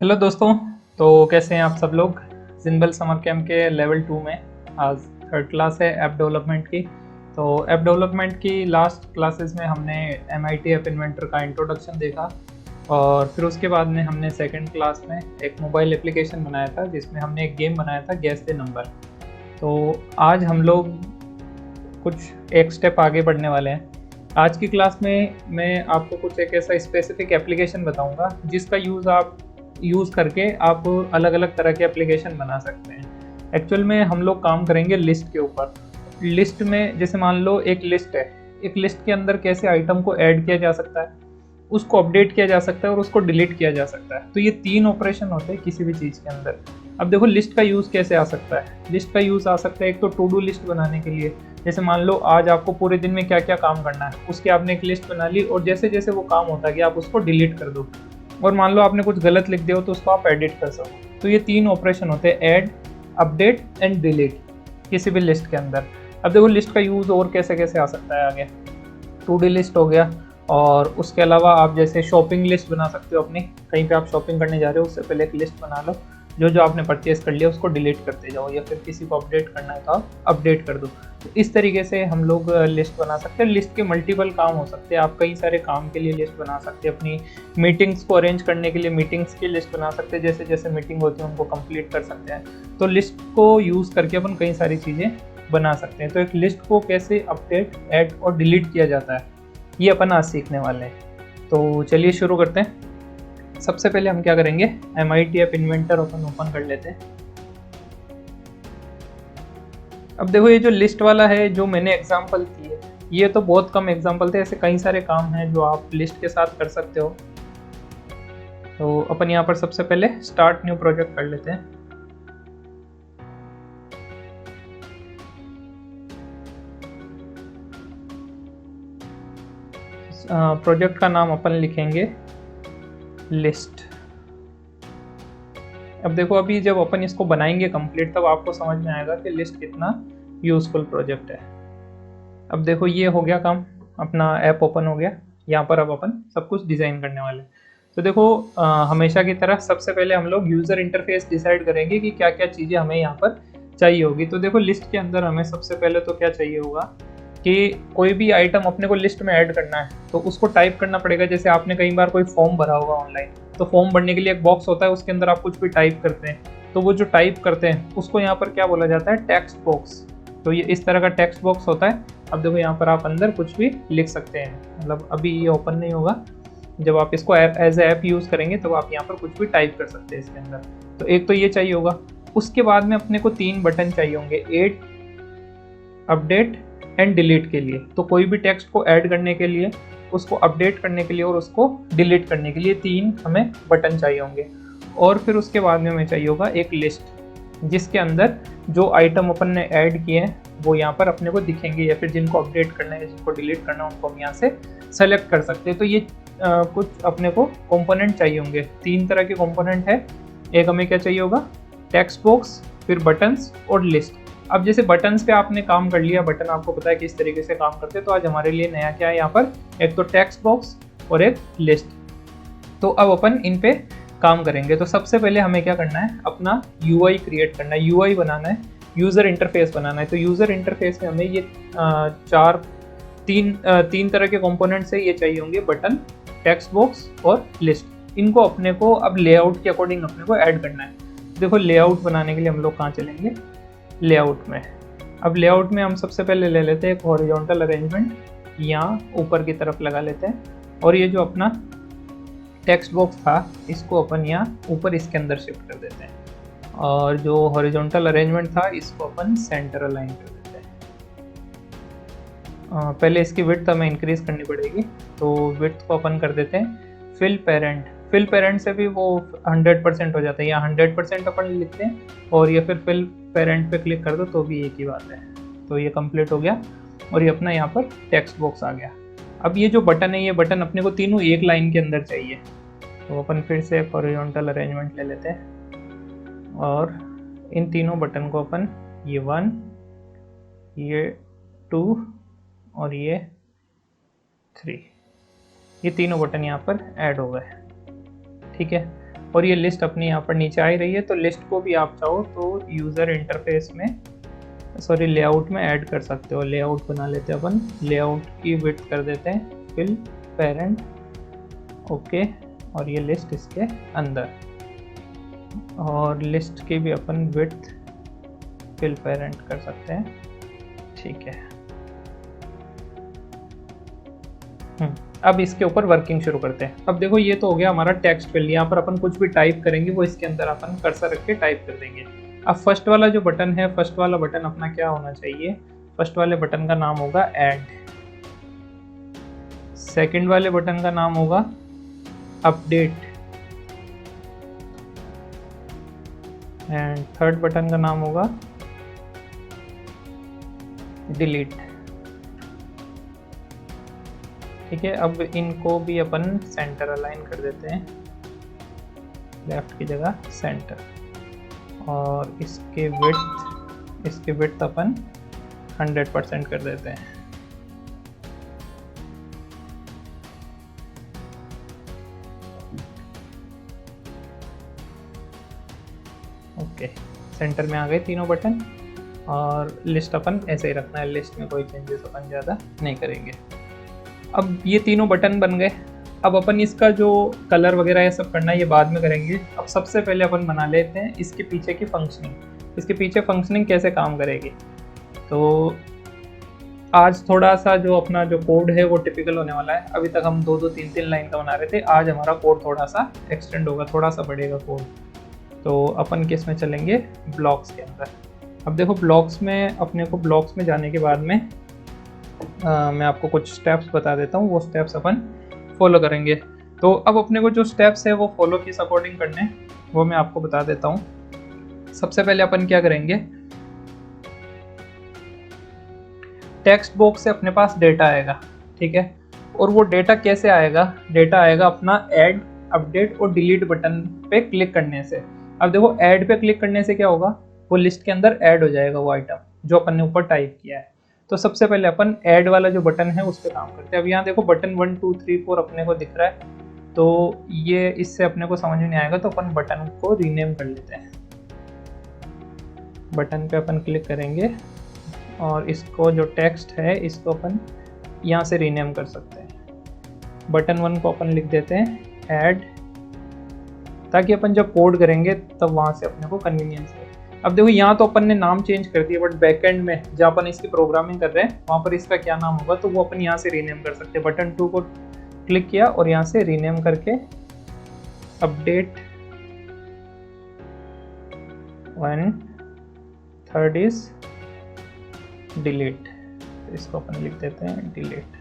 Hello दोस्तों। तो कैसे हैं आप सब लोग। जिंबल समर कैंप के लेवल 2 में आज थर्ड क्लास है ऐप डेवलपमेंट की। तो ऐप डेवलपमेंट की लास्ट क्लासेस में हमने MIT ऐप इन्वेंटर का इंट्रोडक्शन देखा और फिर उसके बाद में हमने सेकंड क्लास में एक मोबाइल एप्लीकेशन बनाया था जिसमें हमने एक गेम बनाया था गैस द नंबर। तो आज हम लोग कुछ एक स्टेप आगे बढ़ने वाले हैं। आज की क्लास में मैं आपको कुछ एक ऐसा स्पेसिफिक एप्लीकेशन बताऊंगा जिसका यूज़ करके आप अलग अलग तरह के एप्लीकेशन बना सकते हैं। एक्चुअल में हम लोग काम करेंगे लिस्ट के ऊपर। लिस्ट में जैसे मान लो एक लिस्ट है, एक लिस्ट के अंदर कैसे आइटम को ऐड किया जा सकता है, उसको अपडेट किया जा सकता है और उसको डिलीट किया जा सकता है। तो ये 3 ऑपरेशन होते हैं किसी भी चीज़ के अंदर। अब देखो लिस्ट का यूज़ कैसे आ सकता है। लिस्ट का यूज़ आ सकता है एक तो टू डू लिस्ट बनाने के लिए। जैसे मान लो आज आपको पूरे दिन में क्या क्या काम करना है, उसकी आपने एक लिस्ट बना ली और जैसे जैसे वो काम होता गया आप उसको डिलीट कर दो। और मान लो आपने कुछ गलत लिख दिया हो तो उसको आप एडिट कर सको। तो ये 3 ऑपरेशन होते हैं, ऐड, अपडेट एंड डिलीट, किसी भी लिस्ट के अंदर। अब देखो लिस्ट का यूज़ और कैसे कैसे आ सकता है आगे। टू डू लिस्ट हो गया और उसके अलावा आप जैसे शॉपिंग लिस्ट बना सकते हो अपनी। कहीं पे आप शॉपिंग करने जा रहे हो उससे पहले एक लिस्ट बना लो, जो जो आपने परचेज कर लिया उसको डिलीट करते जाओ, या फिर किसी को अपडेट करना है तो आप अपडेट कर दो। तो इस तरीके से हम लोग लिस्ट बना सकते हैं। लिस्ट के मल्टीपल काम हो सकते हैं। आप कई सारे काम के लिए लिस्ट बना सकते हैं। अपनी मीटिंग्स को अरेंज करने के लिए मीटिंग्स की लिस्ट बना सकते हैं। जैसे जैसे मीटिंग होती है उनको कंप्लीट कर सकते हैं। तो लिस्ट को यूज़ करके अपन कई सारी चीज़ें बना सकते हैं। तो एक लिस्ट को कैसे अपडेट, ऐड और डिलीट किया जाता है ये अपन आज सीखने वाले हैं। तो चलिए शुरू करते हैं। सबसे पहले हम क्या करेंगे, MIT ऐप इन्वेंटर ओपन कर लेते हैं। अब देखो ये जो लिस्ट वाला है जो मैंने एग्जांपल दी है, ये तो बहुत कम एग्जांपल थे। ऐसे कई सारे काम हैं जो आप लिस्ट के साथ कर सकते हो। तो अपन यहाँ पर सबसे पहले स्टार्ट न्यू प्रोजेक्ट कर लेते हैं। प्रोजेक्ट का नाम अपन लिखेंगे लिस्ट। अब देखो अभी जब अपन इसको बनाएंगे कंप्लीट तब आपको समझ में आएगा कि लिस्ट कितना यूजफुल प्रोजेक्ट है। अब देखो ये हो गया काम, अपना ऐप ओपन हो गया। यहाँ पर अब अपन सब कुछ डिज़ाइन करने वाले हैं। तो देखो हमेशा की तरह सबसे पहले हम लोग यूज़र इंटरफेस डिसाइड करेंगे कि क्या क्या चीज़ें हमें यहाँ पर चाहिए होगी। तो देखो लिस्ट के अंदर हमें सबसे पहले तो क्या चाहिए होगा कि कोई भी आइटम अपने को लिस्ट में ऐड करना है तो उसको टाइप करना पड़ेगा। जैसे आपने कई बार कोई फॉर्म भरा होगा ऑनलाइन, तो फॉर्म भरने के लिए एक बॉक्स होता है, उसके अंदर आप कुछ भी टाइप करते हैं। तो वो जो टाइप करते हैं उसको यहाँ पर क्या बोला जाता है, टेक्स्ट बॉक्स। तो ये इस तरह का टेक्स्ट बॉक्स होता है। अब देखो यहाँ पर आप अंदर कुछ भी लिख सकते हैं। मतलब अभी ये ओपन नहीं होगा, जब आप इसको एज ऐप यूज़ करेंगे तब आप यहाँ पर कुछ भी टाइप कर सकते हैं इसके अंदर। तो एक तो ये चाहिए होगा। उसके बाद में अपने को 3 बटन चाहिए होंगे, ऐड, अपडेट एंड डिलीट के लिए। तो कोई भी टेक्स्ट को ऐड करने के लिए, उसको अपडेट करने के लिए और उसको डिलीट करने के लिए 3 हमें बटन चाहिए होंगे। और फिर उसके बाद में हमें चाहिए होगा एक लिस्ट जिसके अंदर जो आइटम अपन ने ऐड किए हैं वो यहाँ पर अपने को दिखेंगे, या फिर जिनको अपडेट करना है, जिनको डिलीट करना है उनको हम यहाँ से सेलेक्ट कर सकते हैं। तो ये कुछ अपने को कंपोनेंट चाहिए होंगे। 3 तरह के कंपोनेंट है। एक हमें क्या चाहिए होगा, टेक्स्ट बॉक्स, फिर बटन्स और लिस्ट। अब जैसे बटन्स पे आपने काम कर लिया, बटन आपको पता है किस तरीके से काम करते हैं। तो आज हमारे लिए नया क्या है यहाँ पर, एक तो टेक्स्ट बॉक्स और एक लिस्ट। तो अब अपन इन पे काम करेंगे। तो सबसे पहले हमें क्या करना है, अपना UI क्रिएट करना है, UI बनाना है, यूज़र इंटरफेस बनाना है। तो यूज़र इंटरफेस में हमें ये तीन तरह के कंपोनेंट्स है, ये चाहिए होंगे, बटन, टेक्स्ट बॉक्स और लिस्ट। इनको अपने को अब लेआउट के अकॉर्डिंग अपने को ऐड करना है। देखो लेआउट बनाने के लिए हम लोग कहाँ चलेंगे, लेआउट में। अब लेआउट में हम सबसे पहले ले लेते हैं एक हॉरिजॉन्टल अरेंजमेंट, यहाँ ऊपर की तरफ लगा लेते हैं। और ये जो अपना टेक्स्ट बॉक्स था इसको अपन यहाँ ऊपर इसके अंदर शिफ्ट कर देते हैं। और जो हॉरिजॉन्टल अरेंजमेंट था इसको अपन सेंटर अलाइन कर देते हैं। पहले इसकी विड्थ हमें इंक्रीज करनी पड़ेगी। तो विड्थ को अपन कर देते हैं फिल पेरेंट। फिल पेरेंट से भी वो 100% हो जाता है, या 100% अपन लिखते हैं और या फिर फिल पेरेंट पे क्लिक कर दो तो भी एक ही बात है। तो ये कंप्लीट हो गया और ये अपना यहाँ पर टेक्स्ट बॉक्स आ गया। अब ये जो बटन है, ये बटन अपने को तीनों एक लाइन के अंदर चाहिए। तो अपन फिर से एक हॉरिजॉन्टल अरेंजमेंट ले लेते हैं और इन तीनों बटन को अपन ये 1, ये 2 और ये 3, ये तीनों बटन यहाँ पर ऐड हो गए। ठीक है। और ये लिस्ट अपनी यहाँ पर नीचे आ ही रही है। तो लिस्ट को भी आप चाहो तो यूज़र इंटरफेस में लेआउट में ऐड कर सकते हो। लेआउट बना लेते हैं अपन, लेआउट की विड्थ कर देते हैं फिल पेरेंट, ओके, और ये लिस्ट इसके अंदर, और लिस्ट की भी अपन विड्थ फिल पेरेंट कर सकते हैं, ठीक है। अब इसके ऊपर वर्किंग शुरू करते हैं। अब देखो ये तो हो गया हमारा टेक्स्ट फील्ड, यहाँ पर अपन कुछ भी टाइप करेंगे वो इसके अंदर अपन कर्सर रख के टाइप कर देंगे। अब फर्स्ट वाला जो बटन है, फर्स्ट वाला बटन अपना क्या होना चाहिए, फर्स्ट वाले बटन का नाम होगा ऐड, सेकंड वाले बटन का नाम होगा अपडेट, एंड थर्ड बटन का नाम होगा डिलीट, ठीक है। अब इनको भी अपन सेंटर अलाइन कर देते हैं, लेफ्ट की जगह सेंटर, और इसके विड्थ अपन 100% कर देते हैं। ओके, सेंटर में आ गए तीनों बटन, और लिस्ट अपन ऐसे ही रखना है, लिस्ट में कोई चेंजेस अपन ज़्यादा नहीं करेंगे। अब ये तीनों बटन बन गए। अब अपन इसका जो कलर वगैरह ये सब करना है ये बाद में करेंगे। अब सबसे पहले अपन बना लेते हैं इसके पीछे की फंक्शनिंग। इसके पीछे फंक्शनिंग कैसे काम करेगी, तो आज थोड़ा सा जो अपना जो कोड है वो टिपिकल होने वाला है। अभी तक हम 2-2, 3-3 लाइन का बना रहे थे, आज हमारा कोड थोड़ा सा एक्सटेंड होगा, थोड़ा सा बढ़ेगा कोड। तो अपन किस में चलेंगे, ब्लॉक्स के अंदर। अब देखो ब्लॉक्स में अपने को, ब्लॉक्स में जाने के बाद में मैं आपको कुछ स्टेप्स बता देता हूँ, वो स्टेप्स अपन फॉलो करेंगे। तो अब अपने को जो स्टेप्स है वो फॉलो किस अकॉर्डिंग करने, वो मैं आपको बता देता हूँ। सबसे पहले अपन क्या करेंगे, टेक्स्ट बॉक्स से अपने पास डेटा आएगा, ठीक है। और वो डेटा कैसे आएगा, डेटा आएगा अपना ऐड, अपडेट और डिलीट बटन पे क्लिक करने से। अब देखो ऐड पे क्लिक करने से क्या होगा, वो लिस्ट के अंदर ऐड हो जाएगा वो आइटम जो अपन ने ऊपर टाइप किया है। तो सबसे पहले अपन ऐड वाला जो बटन है उस पर काम करते हैं। अब यहाँ देखो बटन 1 2 3 4 अपने को दिख रहा है, तो ये इससे अपने को समझ में नहीं आएगा, तो अपन बटन को रीनेम कर लेते हैं। बटन पे अपन क्लिक करेंगे और इसको जो टेक्स्ट है इसको अपन यहाँ से रीनेम कर सकते हैं। बटन 1 को अपन लिख देते हैं ऐड, ताकि अपन जब कोड करेंगे तब वहाँ से अपने को कन्वीनियंस है। अब देखो यहाँ तो अपन ने नाम चेंज कर दिया, बट बैकएंड में जहाँ अपन इसकी प्रोग्रामिंग कर रहे हैं वहाँ पर इसका क्या नाम होगा, तो वो अपन यहाँ से रीनेम कर सकते हैं। बटन 2 को क्लिक किया और यहाँ से रीनेम करके अपडेट 1, थर्ड इज डिलीट, इसको अपन लिख देते हैं डिलीट।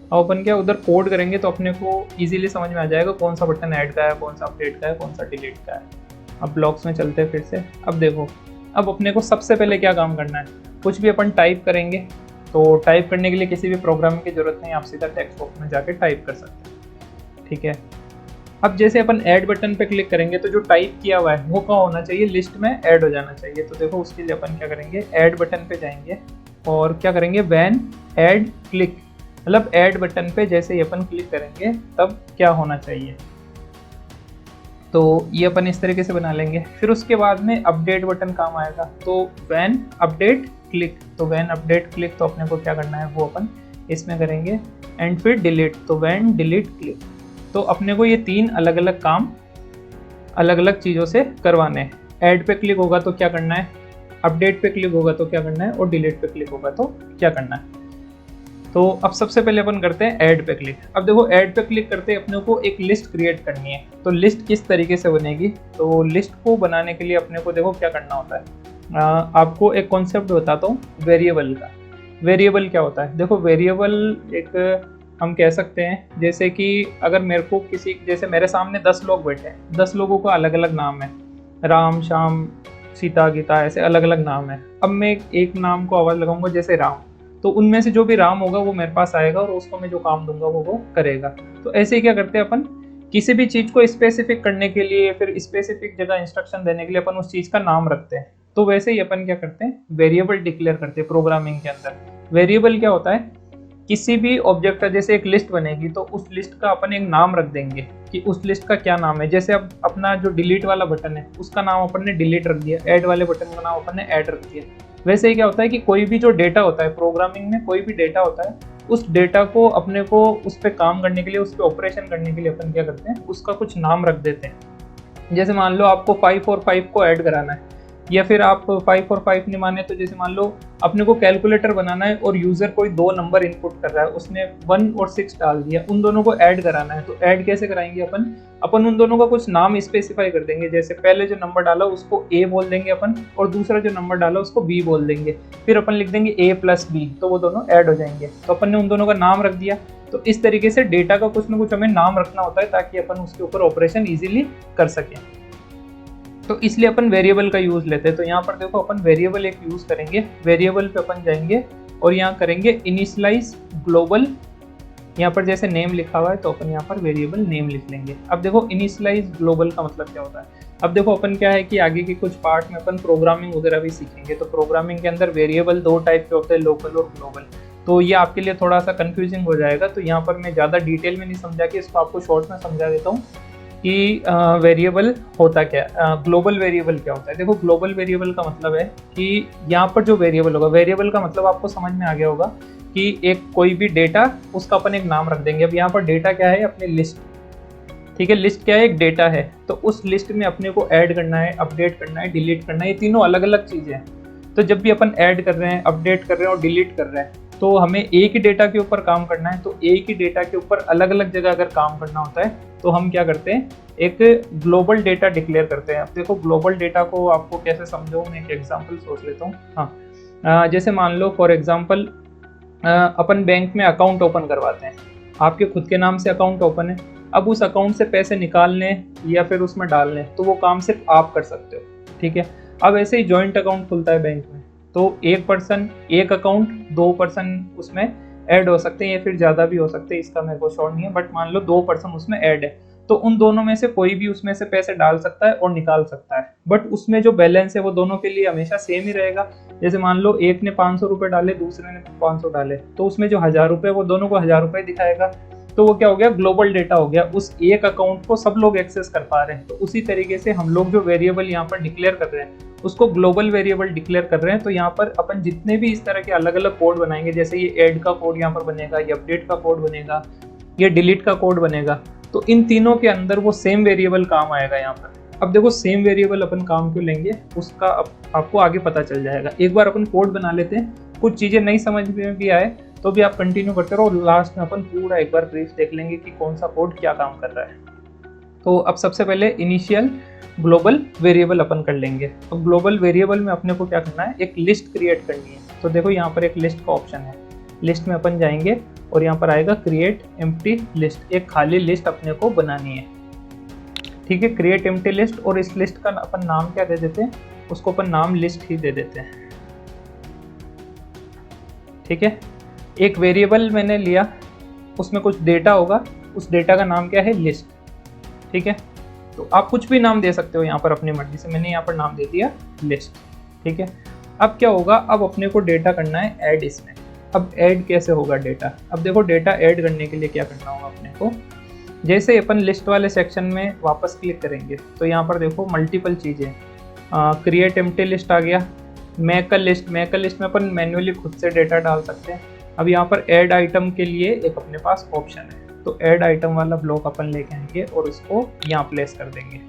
अब अपन क्या उधर कोड करेंगे तो अपने को इजीली समझ में आ जाएगा कौन सा बटन ऐड का है, कौन सा अपडेट का है, कौन सा डिलीट का है। अब ब्लॉक्स में चलते हैं फिर से। अब देखो, अब अपने को सबसे पहले क्या काम करना है, कुछ भी अपन टाइप करेंगे तो टाइप करने के लिए किसी भी प्रोग्रामिंग की जरूरत नहीं, आप सीधा टेक्स्ट बॉक्स में जाके टाइप कर सकते हैं, ठीक है। अब जैसे अपन ऐड बटन पे क्लिक करेंगे तो जो टाइप किया हुआ है वो कहाँ होना चाहिए, लिस्ट में ऐड हो जाना चाहिए। तो देखो उसके लिए अपन क्या करेंगे, ऐड बटन पे जाएंगे और क्या करेंगे, व्हेन ऐड क्लिक, मतलब ऐड बटन पे जैसे ही अपन क्लिक करेंगे तब क्या होना चाहिए, तो ये अपन इस तरीके से बना लेंगे। फिर उसके बाद में अपडेट बटन काम आएगा, तो व्हेन अपडेट क्लिक, तो व्हेन अपडेट क्लिक तो अपने को क्या करना है वो अपन इसमें करेंगे। एंड फिर डिलीट, तो व्हेन डिलीट क्लिक, तो अपने को ये 3 अलग अलग काम अलग अलग चीज़ों से करवाने हैं। ऐड पे क्लिक होगा तो क्या करना है, अपडेट पे क्लिक होगा तो क्या करना है, और डिलीट पे क्लिक होगा तो क्या करना है। तो अब सबसे पहले अपन करते हैं ऐड पे क्लिक। अब देखो ऐड पे क्लिक करते अपने को एक लिस्ट क्रिएट करनी है, तो लिस्ट किस तरीके से बनेगी, तो लिस्ट को बनाने के लिए अपने को देखो क्या करना होता है। आपको एक कॉन्सेप्ट बताता हूँ वेरिएबल का। वेरिएबल क्या होता है, देखो वेरिएबल एक हम कह सकते हैं, जैसे कि अगर मेरे को किसी, जैसे मेरे सामने 10 लोग बैठे हैं, 10 लोगों का अलग अलग नाम है, राम, श्याम, सीता, गीता, ऐसे अलग अलग नाम है। अब मैं एक नाम को आवाज़ लगाऊंगा जैसे राम, तो उनमें से जो भी राम होगा वो मेरे पास आएगा और उसको मैं जो काम दूंगा वो करेगा। तो ऐसे ही क्या करते हैं अपन, किसी भी चीज़ को स्पेसिफिक करने के लिए, फिर स्पेसिफिक जगह इंस्ट्रक्शन देने के लिए अपन उस चीज़ का नाम रखते हैं। तो वैसे ही अपन क्या करते हैं, वेरिएबल डिक्लेयर करते हैं प्रोग्रामिंग के अंदर। वेरिएबल क्या होता है, किसी भी ऑब्जेक्ट का, जैसे एक लिस्ट बनेगी तो उस लिस्ट का अपन एक नाम रख देंगे कि उस लिस्ट का क्या नाम है। जैसे अब अपना जो डिलीट वाला बटन है उसका नाम अपन ने डिलीट रख दिया, ऐड वाले बटन का नाम अपन ने ऐड रख दिया। वैसे ही क्या होता है कि कोई भी जो डेटा होता है प्रोग्रामिंग में, कोई भी डेटा होता है, उस डेटा को अपने को उस पर काम करने के लिए, उस पर ऑपरेशन करने के लिए अपन क्या करते हैं, उसका कुछ नाम रख देते हैं। जैसे मान लो आपको 5 और 5 को ऐड कराना है, या फिर आप 5 और 5 नहीं माने तो जैसे मान लो अपने को कैलकुलेटर बनाना है और यूजर कोई 2 नंबर इनपुट कर रहा है, उसने 1 और 6 डाल दिया, उन दोनों को ऐड कराना है। तो ऐड कैसे कराएंगे अपन उन दोनों का कुछ नाम स्पेसिफाई कर देंगे। जैसे पहले जो नंबर डाला उसको ए बोल देंगे अपन, और दूसरा जो नंबर डाला उसको बी बोल देंगे, फिर अपन लिख देंगे ए प्लस बी, तो वो दोनों ऐड हो जाएंगे। तो अपन ने उन दोनों का नाम रख दिया। तो इस तरीके से डेटा का कुछ ना कुछ हमें नाम रखना होता है ताकि अपन उसके ऊपर ऑपरेशन इजीली कर सकें। तो इसलिए अपन वेरिएबल का यूज लेते हैं। तो यहाँ पर देखो अपन वेरिएबल एक यूज करेंगे। वेरिएबल पे अपन जाएंगे और यहाँ करेंगे इनिशियलाइज ग्लोबल। यहाँ पर जैसे नेम लिखा हुआ है तो अपन यहाँ पर वेरिएबल नेम लिख लेंगे। अब देखो इनिशियलाइज ग्लोबल का मतलब क्या होता है। अब देखो अपन क्या है कि आगे के कुछ पार्ट में अपन प्रोग्रामिंग वगैरह भी सीखेंगे। तो प्रोग्रामिंग के अंदर वेरिएबल 2 टाइप के होते हैं, लोकल और ग्लोबल। तो ये आपके लिए थोड़ा सा कंफ्यूजिंग हो जाएगा, तो यहाँ पर मैं ज़्यादा डिटेल में नहीं समझा के इसको आपको शॉर्ट में समझा देता हूँ कि वेरिएबल होता क्या है, ग्लोबल वेरिएबल क्या होता है। देखो ग्लोबल वेरिएबल का मतलब है कि यहाँ पर जो वेरिएबल होगा, वेरिएबल का मतलब आपको समझ में आ गया होगा कि एक कोई भी डेटा, उसका अपन एक नाम रख देंगे। अब यहाँ पर डेटा क्या है, अपनी लिस्ट, ठीक है। लिस्ट क्या है, एक डेटा है। तो उस लिस्ट में अपने को ऐड करना है, अपडेट करना है, डिलीट करना है, ये तीनों अलग अलग चीज़ें हैं। तो जब भी अपन ऐड कर रहे हैं, अपडेट कर रहे हैं और डिलीट कर रहे हैं, तो हमें एक ही डेटा के ऊपर काम करना है। तो एक ही डेटा के ऊपर अलग अलग जगह अगर काम करना होता है तो हम क्या करते हैं, एक ग्लोबल डेटा डिक्लेयर करते हैं। अब देखो ग्लोबल डेटा को आपको कैसे समझो, मैं एक एग्जांपल सोच लेता हूँ। हाँ, जैसे मान लो फॉर एग्जांपल अपन बैंक में अकाउंट ओपन करवाते हैं, आपके खुद के नाम से अकाउंट ओपन है। अब उस अकाउंट से पैसे निकालने या फिर उसमें डालने, तो वो काम सिर्फ आप कर सकते हो, ठीक है। अब ऐसे ही जॉइंट अकाउंट खुलता है बैंक में, तो एक पर्सन एक अकाउंट, 2 पर्सन उसमें ऐड हो सकते हैं या फिर ज़्यादा भी हो सकते हैं, इसका मेरे को श्योर नहीं है, बट मान लो 2 पर्सन उसमें ऐड है। तो उन दोनों में से कोई भी उसमें से पैसे डाल सकता है और निकाल सकता है, बट उसमें जो बैलेंस है वो दोनों के लिए हमेशा सेम ही रहेगा। जैसे मान लो एक ने 500 रुपये डाले, दूसरे ने 500 डाले, तो उसमें जो 1000 रुपये वो दोनों को 1000 रुपये दिखाएगा। तो वो क्या हो गया, ग्लोबल डेटा हो गया, उस एक अकाउंट को सब लोग एक्सेस कर पा रहे हैं। तो उसी तरीके से हम लोग जो वेरिएबल यहाँ पर डिक्लेयर कर रहे हैं उसको ग्लोबल वेरिएबल डिक्लेयर कर रहे हैं। तो यहाँ पर अपन जितने भी इस तरह के अलग अलग कोड बनाएंगे, जैसे ये ऐड का कोड यहाँ पर बनेगा, ये अपडेट का कोड बनेगा, ये डिलीट का कोड बनेगा, तो इन तीनों के अंदर वो सेम वेरिएबल काम आएगा यहाँ पर। अब देखो सेम वेरिएबल अपन काम क्यों लेंगे उसका आपको आगे पता चल जाएगा। एक बार अपन कोड बना लेते हैं, कुछ चीज़ें नहीं समझ में भी आए तो भी आप कंटिन्यू करते रहो, लास्ट में अपन पूरा एक बार ब्रीफ देख लेंगे कि कौन सा कोड क्या काम कर रहा है। तो अब सबसे पहले इनिशियल ग्लोबल वेरिएबल अपन कर लेंगे। अब ग्लोबल वेरिएबल में अपने को क्या करना है, एक लिस्ट क्रिएट करनी है। तो देखो यहाँ पर एक लिस्ट का ऑप्शन है, लिस्ट में अपन जाएंगे और यहाँ पर आएगा क्रिएट एम्प्टी लिस्ट, एक खाली लिस्ट अपने को बनानी है, ठीक है। क्रिएट एम्प्टी लिस्ट, और इस लिस्ट का अपन नाम क्या दे देते हैं, उसको अपन नाम लिस्ट ही दे देते हैं, ठीक है। एक वेरिएबल मैंने लिया, उसमें कुछ डेटा होगा, उस डेटा का नाम क्या है, लिस्ट, ठीक है। तो आप कुछ भी नाम दे सकते हो यहाँ पर अपनी मर्जी से, मैंने यहाँ पर नाम दे दिया लिस्ट, ठीक है। अब क्या होगा, अब अपने को डेटा करना है ऐड इसमें। अब ऐड कैसे होगा डेटा, अब देखो डेटा ऐड करने के लिए क्या करना होगा अपने को, जैसे अपन लिस्ट वाले सेक्शन में वापस क्लिक करेंगे तो यहाँ पर देखो मल्टीपल चीज़ें, क्रिएट एम्प्टी लिस्ट आ गया, मेक अ लिस्ट में अपन मैन्युअली खुद से डेटा डाल सकते हैं। अब यहाँ पर ऐड आइटम के लिए एक अपने पास ऑप्शन है, तो ऐड आइटम वाला ब्लॉक अपन लेके आएंगे और इसको यहाँ प्लेस कर देंगे।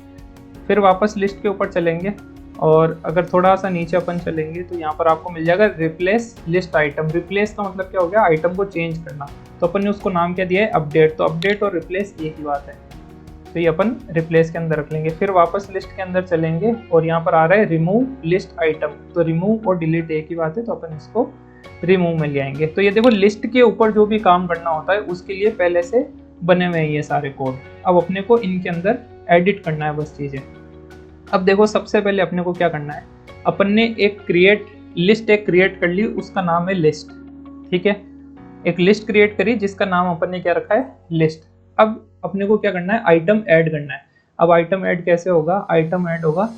फिर वापस लिस्ट के ऊपर चलेंगे और अगर थोड़ा सा नीचे अपन चलेंगे तो यहाँ पर आपको मिल जाएगा रिप्लेस लिस्ट आइटम। रिप्लेस का मतलब क्या हो गया, आइटम को चेंज करना। तो अपन ने उसको नाम क्या दिया है, अपडेट। तो अपडेट और रिप्लेस एक ही बात है, तो ये अपन रिप्लेस के अंदर रख लेंगे। फिर वापस लिस्ट के अंदर चलेंगे और यहाँ पर आ रहा है रिमूव लिस्ट आइटम, तो रिमूव और डिलीट एक ही बात है, तो अपन इसको रिमूव में ले आएंगे। तो ये देखो लिस्ट के ऊपर जो भी काम करना होता है उसके लिए पहले से बने हुए हैं ये सारे कोड। अब अपने को इनके अंदर एडिट करना है बस चीज़ें। अब देखो सबसे पहले अपने को क्या करना है, अपन ने एक लिस्ट क्रिएट कर ली, उसका नाम है लिस्ट, ठीक है। एक लिस्ट क्रिएट करी जिसका नाम अपन ने क्या रखा है, लिस्ट। अब अपने को क्या करना है, आइटम ऐड करना है। अब आइटम ऐड कैसे होगा, आइटम ऐड होगा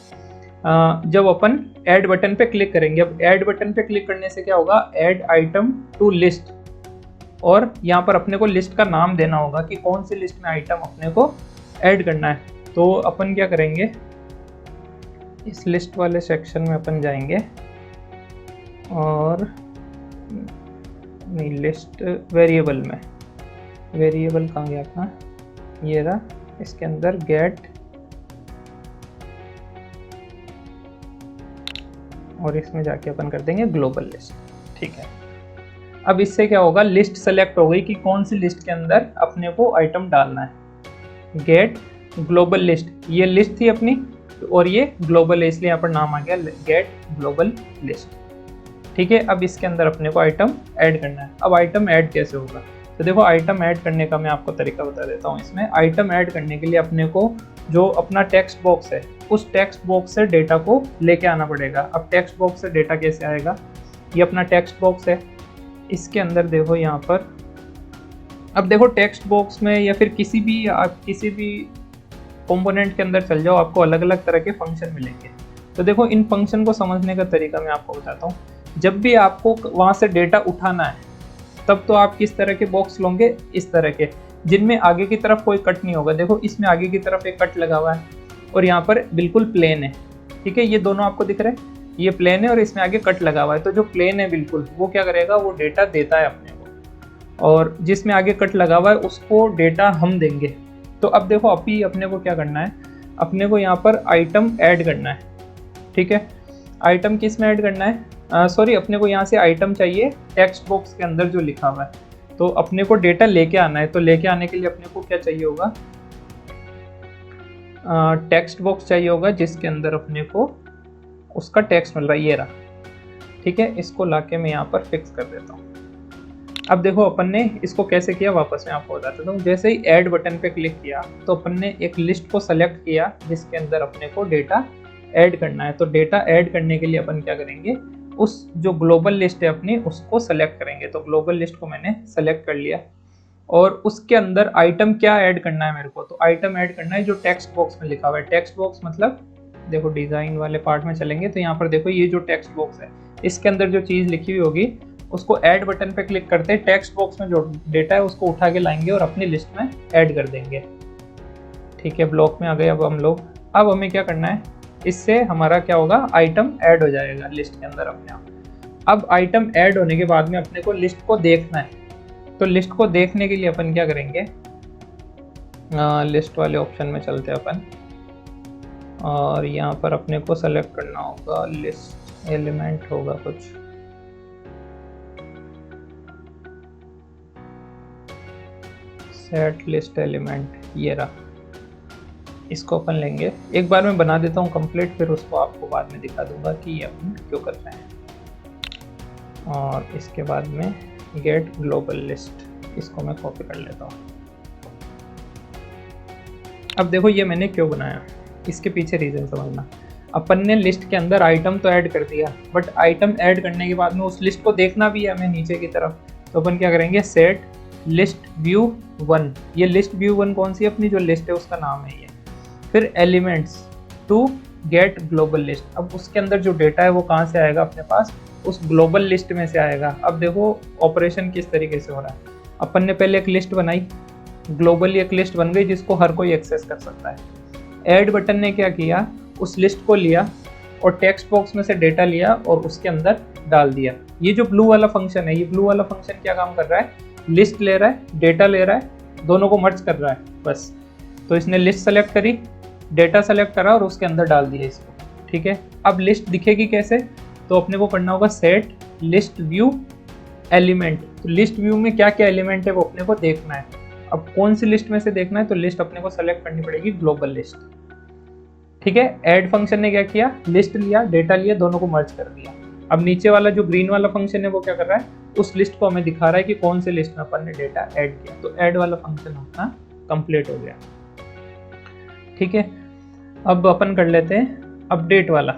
जब अपन ऐड बटन पे क्लिक करेंगे। अब ऐड बटन पे क्लिक करने से क्या होगा, ऐड आइटम टू लिस्ट, और यहाँ पर अपने को लिस्ट का नाम देना होगा कि कौन सी लिस्ट में आइटम अपने को ऐड करना है। तो अपन क्या करेंगे, इस लिस्ट वाले सेक्शन में अपन जाएंगे और नहीं, लिस्ट वेरिएबल में, वेरिएबल कहाँ गया अपना, ये रहा, इसके अंदर गेट, और इसमें जाके अपन कर देंगे ग्लोबल लिस्ट। ठीक है, अब इससे क्या होगा, लिस्ट सेलेक्ट हो गई कि कौन सी लिस्ट के अंदर अपने को आइटम डालना है। गेट ग्लोबल लिस्ट, ये लिस्ट थी अपनी और ये ग्लोबल है, इसलिए यहाँ पर नाम आ गया गेट ग्लोबल लिस्ट। ठीक है, अब इसके अंदर अपने को आइटम ऐड करना है। अब आइटम ऐड कैसे होगा, तो देखो आइटम ऐड करने का मैं आपको तरीका बता देता हूँ। इसमें आइटम ऐड करने के लिए अपने को जो अपना टेक्स्ट बॉक्स है, उस टेक्स्ट बॉक्स से डेटा को लेके आना पड़ेगा। अब टेक्स्ट बॉक्स से डेटा कैसे आएगा, ये अपना टेक्स्ट बॉक्स है, इसके अंदर देखो यहाँ पर, अब देखो टेक्स्ट बॉक्स में या फिर किसी भी कंपोनेंट के अंदर चल जाओ, आपको अलग अलग तरह के फंक्शन मिलेंगे। तो देखो इन फंक्शन को समझने का तरीका मैं आपको बताता हूँ। जब भी आपको वहाँ से डेटा उठाना है, तब तो आप किस तरह के बॉक्स लोगे, इस तरह के, जिनमें आगे की तरफ कोई कट नहीं होगा। देखो इसमें आगे की तरफ एक कट लगा हुआ है और यहाँ पर बिल्कुल प्लेन है। ठीक है, ये दोनों आपको दिख रहे हैं, ये प्लेन है और इसमें आगे कट लगा हुआ है। तो जो प्लेन है बिल्कुल, वो क्या करेगा, वो डेटा देता है अपने को, और जिसमें आगे कट लगा हुआ है उसको डेटा हम देंगे। तो अब देखो अभी अपने को क्या करना है, अपने को यहाँ पर आइटम ऐड करना है। ठीक है, आइटम किस में ऐड करना है, सॉरी, अपने को यहाँ से आइटम चाहिए टेक्स्ट बॉक्स के अंदर जो लिखा हुआ है। तो अपने को डेटा लेके आना है, तो लेके आने के लिए अपने को क्या चाहिए होगा, टेक्स्ट बॉक्स चाहिए होगा जिसके अंदर अपने को उसका टेक्स्ट मिल रहा है, ये रहा। ठीक है, इसको लाके मैं यहाँ पर फिक्स कर देता हूँ। अब देखो अपन ने इसको कैसे किया, वापस मैं आपको बता देता हूँ। जैसे ही ऐड बटन पे क्लिक किया तो अपन ने एक लिस्ट को सेलेक्ट किया जिसके अंदर अपने को डेटा ऐड करना है। तो डेटा ऐड करने के लिए अपन क्या करेंगे, उस जो ग्लोबल लिस्ट है अपनी, उसको सेलेक्ट करेंगे। तो ग्लोबल लिस्ट को मैंने सेलेक्ट कर लिया और उसके अंदर आइटम क्या ऐड करना है मेरे को, तो आइटम ऐड करना है जो टेक्स्ट बॉक्स में लिखा हुआ है। टेक्स्ट बॉक्स मतलब देखो डिज़ाइन वाले पार्ट में चलेंगे तो यहाँ पर देखो ये जो टेक्स्ट बॉक्स है, इसके अंदर जो चीज़ लिखी हुई होगी उसको ऐड बटन पे क्लिक करते हैं, टेक्स्ट बॉक्स में जो डेटा है उसको उठा के लाएंगे और अपनी लिस्ट में ऐड कर देंगे। ठीक है, ब्लॉक में आ गए अब हम लोग। अब हमें क्या करना है, इससे हमारा क्या होगा, आइटम ऐड हो जाएगा लिस्ट के अंदर अपने आप। अब आइटम ऐड होने के बाद में अपने को लिस्ट को देखना है। तो लिस्ट को देखने के लिए अपन क्या करेंगे, लिस्ट वाले ऑप्शन में चलते हैं अपन, और यहाँ पर अपने को सेलेक्ट करना होगा लिस्ट एलिमेंट होगा कुछ, सेट लिस्ट एलिमेंट, ये रहा। इसको अपन लेंगे, एक बार मैं बना देता हूँ कंप्लीट, फिर उसको आपको बाद में दिखा दूंगा कि ये अपन क्यों कर रहे हैं। और इसके बाद में गेट ग्लोबल लिस्ट, इसको मैं कॉपी कर लेता हूँ। अब देखो ये मैंने क्यों बनाया, इसके पीछे रीज़न समझना। अपन ने लिस्ट के अंदर आइटम तो ऐड कर दिया, बट आइटम ऐड करने के बाद में उस लिस्ट को देखना भी है हमें नीचे की तरफ। तो अपन क्या करेंगे, सेट लिस्ट व्यू 1, ये लिस्ट व्यू 1 कौन सी अपनी जो लिस्ट है उसका नाम है ये। फिर elements to get global list, अब उसके अंदर जो डेटा है वो कहाँ से आएगा अपने पास, उस ग्लोबल लिस्ट में से आएगा। अब देखो ऑपरेशन किस तरीके से हो रहा है, अपन ने पहले एक लिस्ट बनाई, ग्लोबली एक लिस्ट बन गई जिसको हर कोई एक्सेस कर सकता है। ऐड बटन ने क्या किया, उस लिस्ट को लिया और टेक्स्ट बॉक्स में से डेटा लिया और उसके अंदर डाल दिया। ये जो ब्लू वाला फंक्शन है, ये ब्लू वाला फंक्शन क्या काम कर रहा है, लिस्ट ले रहा है, डेटा ले रहा है, दोनों को मर्ज कर रहा है बस। तो इसने लिस्ट सेलेक्ट करी, डेटा सेलेक्ट करा और उसके अंदर डाल दिया इसको। ठीक है, अब लिस्ट दिखेगी कैसे, तो अपने को करना होगा सेट लिस्ट व्यू एलिमेंट। तो लिस्ट व्यू में क्या क्या एलिमेंट है वो अपने को देखना है। अब कौन सी लिस्ट में से देखना है, तो लिस्ट अपने को सेलेक्ट करनी पड़ेगी ग्लोबल लिस्ट। ठीक है, ऐड फंक्शन ने क्या किया, लिस्ट लिया, डेटा लिया, दोनों को मर्ज कर दिया। अब नीचे वाला जो ग्रीन वाला फंक्शन है वो क्या कर रहा है, उस लिस्ट को हमें दिखा रहा है कि कौन से लिस्ट में अपन ने डेटा ऐड किया। तो ऐड वाला फंक्शन अपना कंप्लीट हो गया। ठीक है, अब अपन कर लेते हैं अपडेट वाला,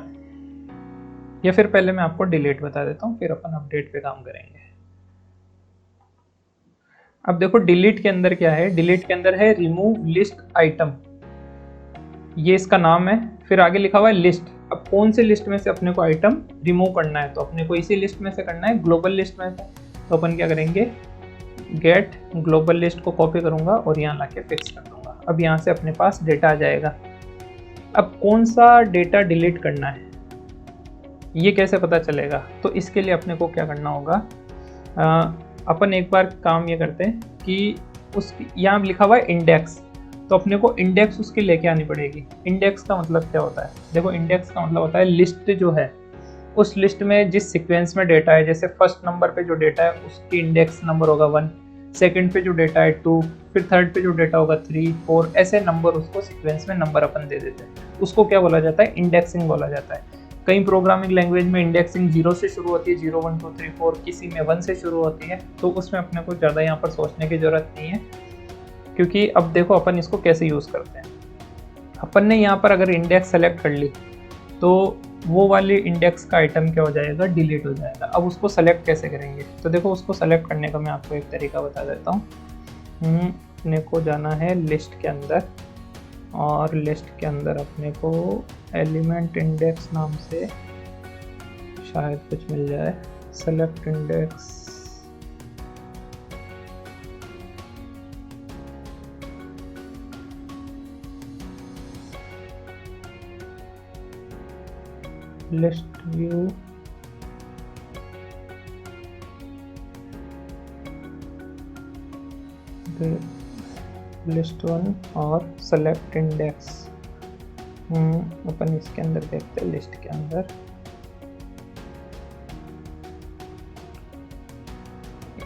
या फिर पहले मैं आपको डिलीट बता देता हूँ, फिर अपन अपडेट पे काम करेंगे। अब देखो डिलीट के अंदर क्या है, डिलीट के अंदर है रिमूव लिस्ट आइटम, ये इसका नाम है। फिर आगे लिखा हुआ है लिस्ट। अब कौन से लिस्ट में से अपने को आइटम रिमूव करना है, तो अपने को इसी लिस्ट में से करना है, ग्लोबल लिस्ट में से। तो अपन क्या करेंगे, गेट ग्लोबल लिस्ट को कॉपी करूंगा और यहाँ लाके फिक्स कर दूंगा। अब यहाँ से अपने पास डेटा आ जाएगा। अब कौन सा डेटा डिलीट करना है ये कैसे पता चलेगा? तो इसके लिए अपने को क्या करना होगा, अपन एक बार काम ये करते हैं कि उसकी यहाँ लिखा हुआ है इंडेक्स, तो अपने को इंडेक्स उसकी लेके आनी पड़ेगी। इंडेक्स का मतलब क्या होता है? देखो इंडेक्स का मतलब होता है लिस्ट जो है, उस लिस्ट में जिस सीक्वेंस में डेटा है, जैसे फर्स्ट नंबर पे जो डेटा है उसकी इंडेक्स नंबर होगा 1, सेकंड पे जो डेटा है 2, फिर थर्ड पे जो डेटा होगा 3, 4, ऐसे नंबर उसको सीक्वेंस में नंबर अपन दे देते हैं। उसको क्या बोला जाता है? इंडेक्सिंग बोला जाता है। कई प्रोग्रामिंग लैंग्वेज में इंडेक्सिंग 0 से शुरू होती है, 0 1 2 3 4, किसी में 1 से शुरू होती है, तो उसमें अपने को ज़्यादा यहाँ पर सोचने की ज़रूरत नहीं है, क्योंकि अब देखो अपन इसको कैसे यूज़ करते हैं। अपन ने यहाँ पर अगर इंडेक्स सेलेक्ट कर ली तो वो वाले इंडेक्स का आइटम क्या हो जाएगा? डिलीट हो जाएगा। अब उसको सेलेक्ट कैसे करेंगे? तो देखो उसको सेलेक्ट करने का मैं आपको एक तरीका बता देता हूँ। अपने को जाना है लिस्ट के अंदर, और लिस्ट के अंदर अपने को एलिमेंट इंडेक्स नाम से शायद कुछ मिल जाए। Select index, list view, list 1 और सेलेक्ट इंडेक्स। अपन इसके अंदर देखते हैं, लिस्ट के अंदर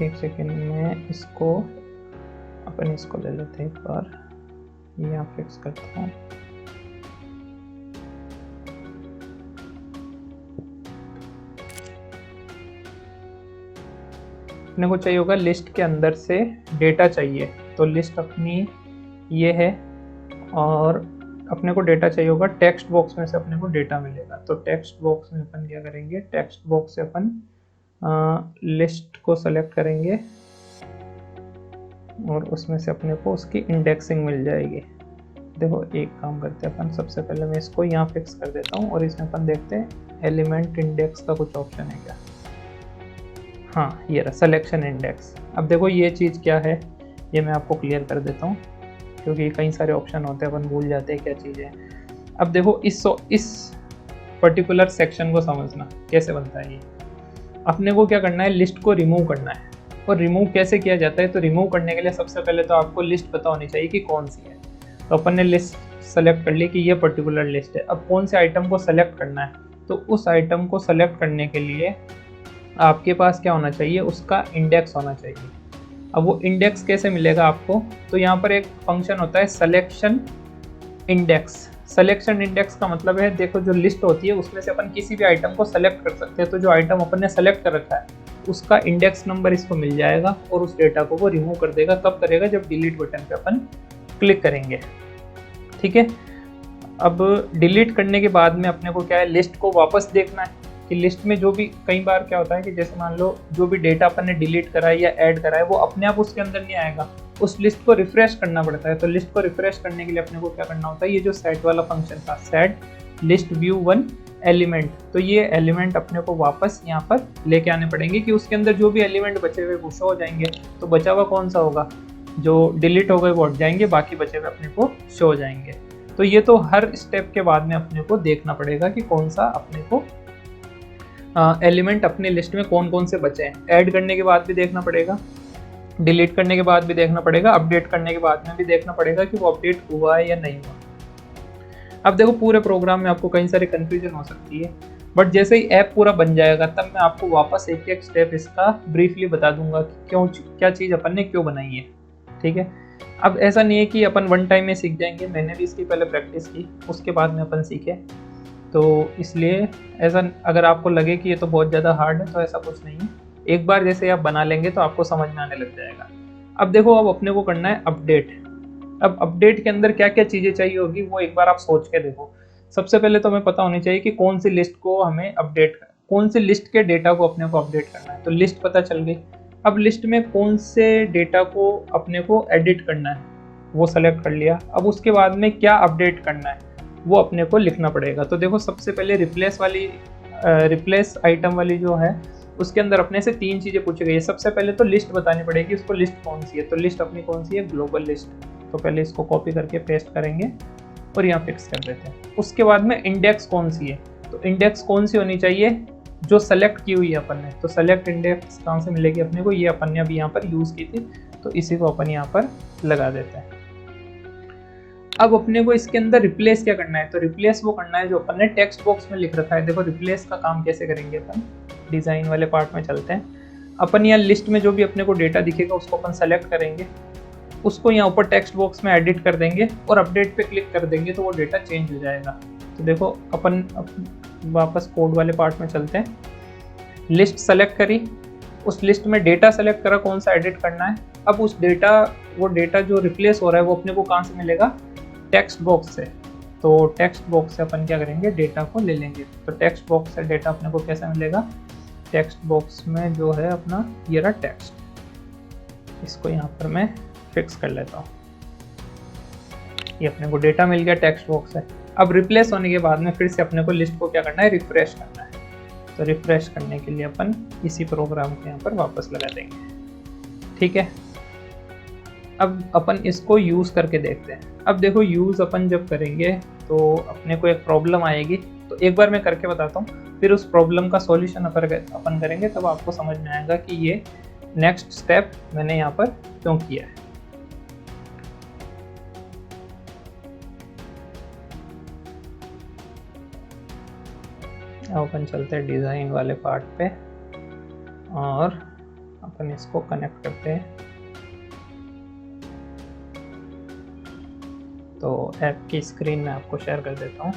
एक सेकेंड में इसको अपन इसको ले लेते हैं एक बार, यहाँ फिक्स करता हूँ। अपने को चाहिए होगा लिस्ट के अंदर से डेटा चाहिए, तो लिस्ट अपनी ये है, और अपने को डेटा चाहिए होगा टेक्स्ट बॉक्स में से अपने को डेटा मिलेगा। तो टेक्स्ट बॉक्स में अपन क्या करेंगे? टेक्स्ट बॉक्स से अपन लिस्ट को सेलेक्ट करेंगे और उसमें से अपने को उसकी इंडेक्सिंग मिल जाएगी। देखो एक काम करते हैं अपन, सबसे पहले मैं इसको यहाँ फिक्स कर देता हूँ और इसमें अपन देखते हैं एलिमेंट इंडेक्स का कुछ ऑप्शन है क्या। हाँ ये रहा, सिलेक्शन इंडेक्स। अब देखो ये चीज़ क्या है, ये मैं आपको क्लियर कर देता हूँ, क्योंकि कई सारे ऑप्शन होते हैं अपन भूल जाते हैं क्या चीज़ है। अब देखो इस पर्टिकुलर सेक्शन को समझना कैसे बनता है ये। अपने को क्या करना है? लिस्ट को रिमूव करना है। और रिमूव कैसे किया जाता है? तो रिमूव करने के लिए सबसे पहले तो आपको लिस्ट पता होनी चाहिए कि कौन सी है। तो अपन ने लिस्ट सेलेक्ट कर ली कि ये पर्टिकुलर लिस्ट है। अब कौन से आइटम को सेलेक्ट करना है? तो उस आइटम को सेलेक्ट करने के लिए आपके पास क्या होना चाहिए? उसका इंडेक्स होना चाहिए। अब वो इंडेक्स कैसे मिलेगा आपको? तो यहाँ पर एक फंक्शन होता है सिलेक्शन इंडेक्स। सिलेक्शन इंडेक्स का मतलब है, देखो जो लिस्ट होती है उसमें से अपन किसी भी आइटम को सेलेक्ट कर सकते हैं, तो जो आइटम अपन ने सेलेक्ट कर रखा है उसका इंडेक्स नंबर इसको मिल जाएगा और उस डेटा को वो रिमूव कर देगा। कब करेगा? जब डिलीट बटन पे अपन क्लिक करेंगे। ठीक है। अब डिलीट करने के बाद में अपने को क्या है? लिस्ट को वापस देखना है कि लिस्ट में जो भी, कई बार क्या होता है कि जैसे मान लो जो भी डेटा अपन ने डिलीट करा है या ऐड करा है वो अपने आप उसके अंदर नहीं आएगा, उस लिस्ट को रिफ्रेश करना पड़ता है। तो लिस्ट को रिफ्रेश करने के लिए अपने को क्या करना होता है? ये जो सेट वाला फंक्शन था, सेट लिस्ट व्यू 1 एलिमेंट, तो ये एलिमेंट अपने को वापस यहाँ पर लेके आने पड़ेंगे कि उसके अंदर जो भी एलिमेंट बचे हुए वो शो हो जाएंगे। तो बचा हुआ कौन सा होगा? जो डिलीट हो गए वो हट जाएंगे, बाकी बचे हुए अपने को शो हो जाएंगे। तो ये तो हर स्टेप के बाद में अपने को देखना पड़ेगा कि कौन सा अपने को एलिमेंट अपने लिस्ट में कौन कौन से बचे हैं। ऐड करने के बाद भी देखना पड़ेगा, डिलीट करने के बाद भी देखना पड़ेगा, अपडेट करने के बाद में भी देखना पड़ेगा कि वो अपडेट हुआ है या नहीं हुआ। अब देखो पूरे प्रोग्राम में आपको कई सारे कन्फ्यूजन हो सकती है, बट जैसे ही ऐप पूरा बन जाएगा तब मैं आपको वापस एक एक स्टेप इसका ब्रीफली बता दूंगा कि क्यों, क्या चीज़ अपन ने क्यों बनाई है। ठीक है। अब ऐसा नहीं है कि अपन वन टाइम में सीख जाएंगे, मैंने भी इसकी पहले प्रैक्टिस की उसके बाद में अपन सीखे, तो इसलिए ऐसा अगर आपको लगे कि ये तो बहुत ज़्यादा हार्ड है तो ऐसा कुछ नहीं है। एक बार जैसे आप बना लेंगे तो आपको समझ में आने लग जाएगा। अब देखो, अब अपने को करना है अपडेट। अब अपडेट के अंदर क्या क्या चीज़ें चाहिए होगी वो एक बार आप सोच के देखो। सबसे पहले तो हमें पता होनी चाहिए कि कौन सी लिस्ट को हमें अपडेट, कौन सी लिस्ट के डेटा को अपने को अपडेट करना है। तो लिस्ट पता चल गई। अब लिस्ट में कौन से डेटा को अपने को एडिट करना है वो सेलेक्ट कर लिया। अब उसके बाद में क्या अपडेट करना है वो अपने को लिखना पड़ेगा। तो देखो सबसे पहले रिप्लेस आइटम वाली जो है उसके अंदर अपने से 3 चीज़ें पूछी गई है। सबसे पहले तो लिस्ट बतानी पड़ेगी, उसको लिस्ट कौन सी है। तो लिस्ट अपनी कौन सी है? Global list. तो पहले इसको कॉपी करके पेस्ट करेंगे और यहाँ फिक्स कर देते हैं। उसके बाद में इंडेक्स कौन सी है, तो इंडेक्स कौन सी होनी चाहिए, जो सेलेक्ट की हुई है अपन ने। तो सेलेक्ट इंडेक्स कहाँ से मिलेगी अपने को, ये अपन ने अभी यहाँ पर यूज़ की थी, तो इसी को अपन यहाँ पर लगा देते हैं। अब अपने को इसके अंदर रिप्लेस क्या करना है, तो रिप्लेस वो करना है जो अपन ने टेक्स्ट बॉक्स में लिख रखा है। देखो रिप्लेस का काम कैसे करेंगे अपन, डिज़ाइन वाले पार्ट में चलते हैं। अपन यहाँ लिस्ट में जो भी अपने को डेटा दिखेगा उसको अपन सेलेक्ट करेंगे, उसको यहाँ ऊपर टेक्स्ट बॉक्स में एडिट कर देंगे और अपडेट पे क्लिक कर देंगे तो वो डेटा चेंज हो जाएगा। तो देखो अपन वापस कोड वाले पार्ट में चलते हैं। लिस्ट सेलेक्ट करी, उस लिस्ट में डेटा सेलेक्ट करा कौन सा एडिट करना है। अब उस वो डेटा जो रिप्लेस हो रहा है वो अपने को कहाँ से मिलेगा, टेक्स्ट बॉक्स से। तो टेक्स्ट बॉक्स से अपन क्या करेंगे, डेटा को ले लेंगे। तो टेक्स्ट बॉक्स से डेटा अपने को कैसे मिलेगा, टेक्स्ट बॉक्स में जो है अपना ये रहा टेक्स्ट, इसको यहाँ पर मैं फिक्स कर लेता हूँ। ये अपने को डेटा मिल गया टेक्स्ट बॉक्स है। अब रिप्लेस होने के बाद में फिर से अपने को लिस्ट को क्या करना है, रिफ्रेश करना है। तो रिफ्रेश करने के लिए अपन इसी प्रोग्राम को यहाँ पर वापस लगा देंगे। ठीक है, अब अपन इसको यूज़ करके देखते हैं। अब देखो यूज़ अपन जब करेंगे तो अपने को एक प्रॉब्लम आएगी, तो एक बार मैं करके बताता हूँ, फिर उस प्रॉब्लम का सॉल्यूशन अपन करेंगे, तब आपको समझ में आएगा कि ये नेक्स्ट स्टेप मैंने यहाँ पर क्यों किया है। अपन चलते हैं डिज़ाइन वाले पार्ट पे और अपन इसको कनेक्ट करते हैं। तो ऐप की स्क्रीन में आपको शेयर कर देता हूँ।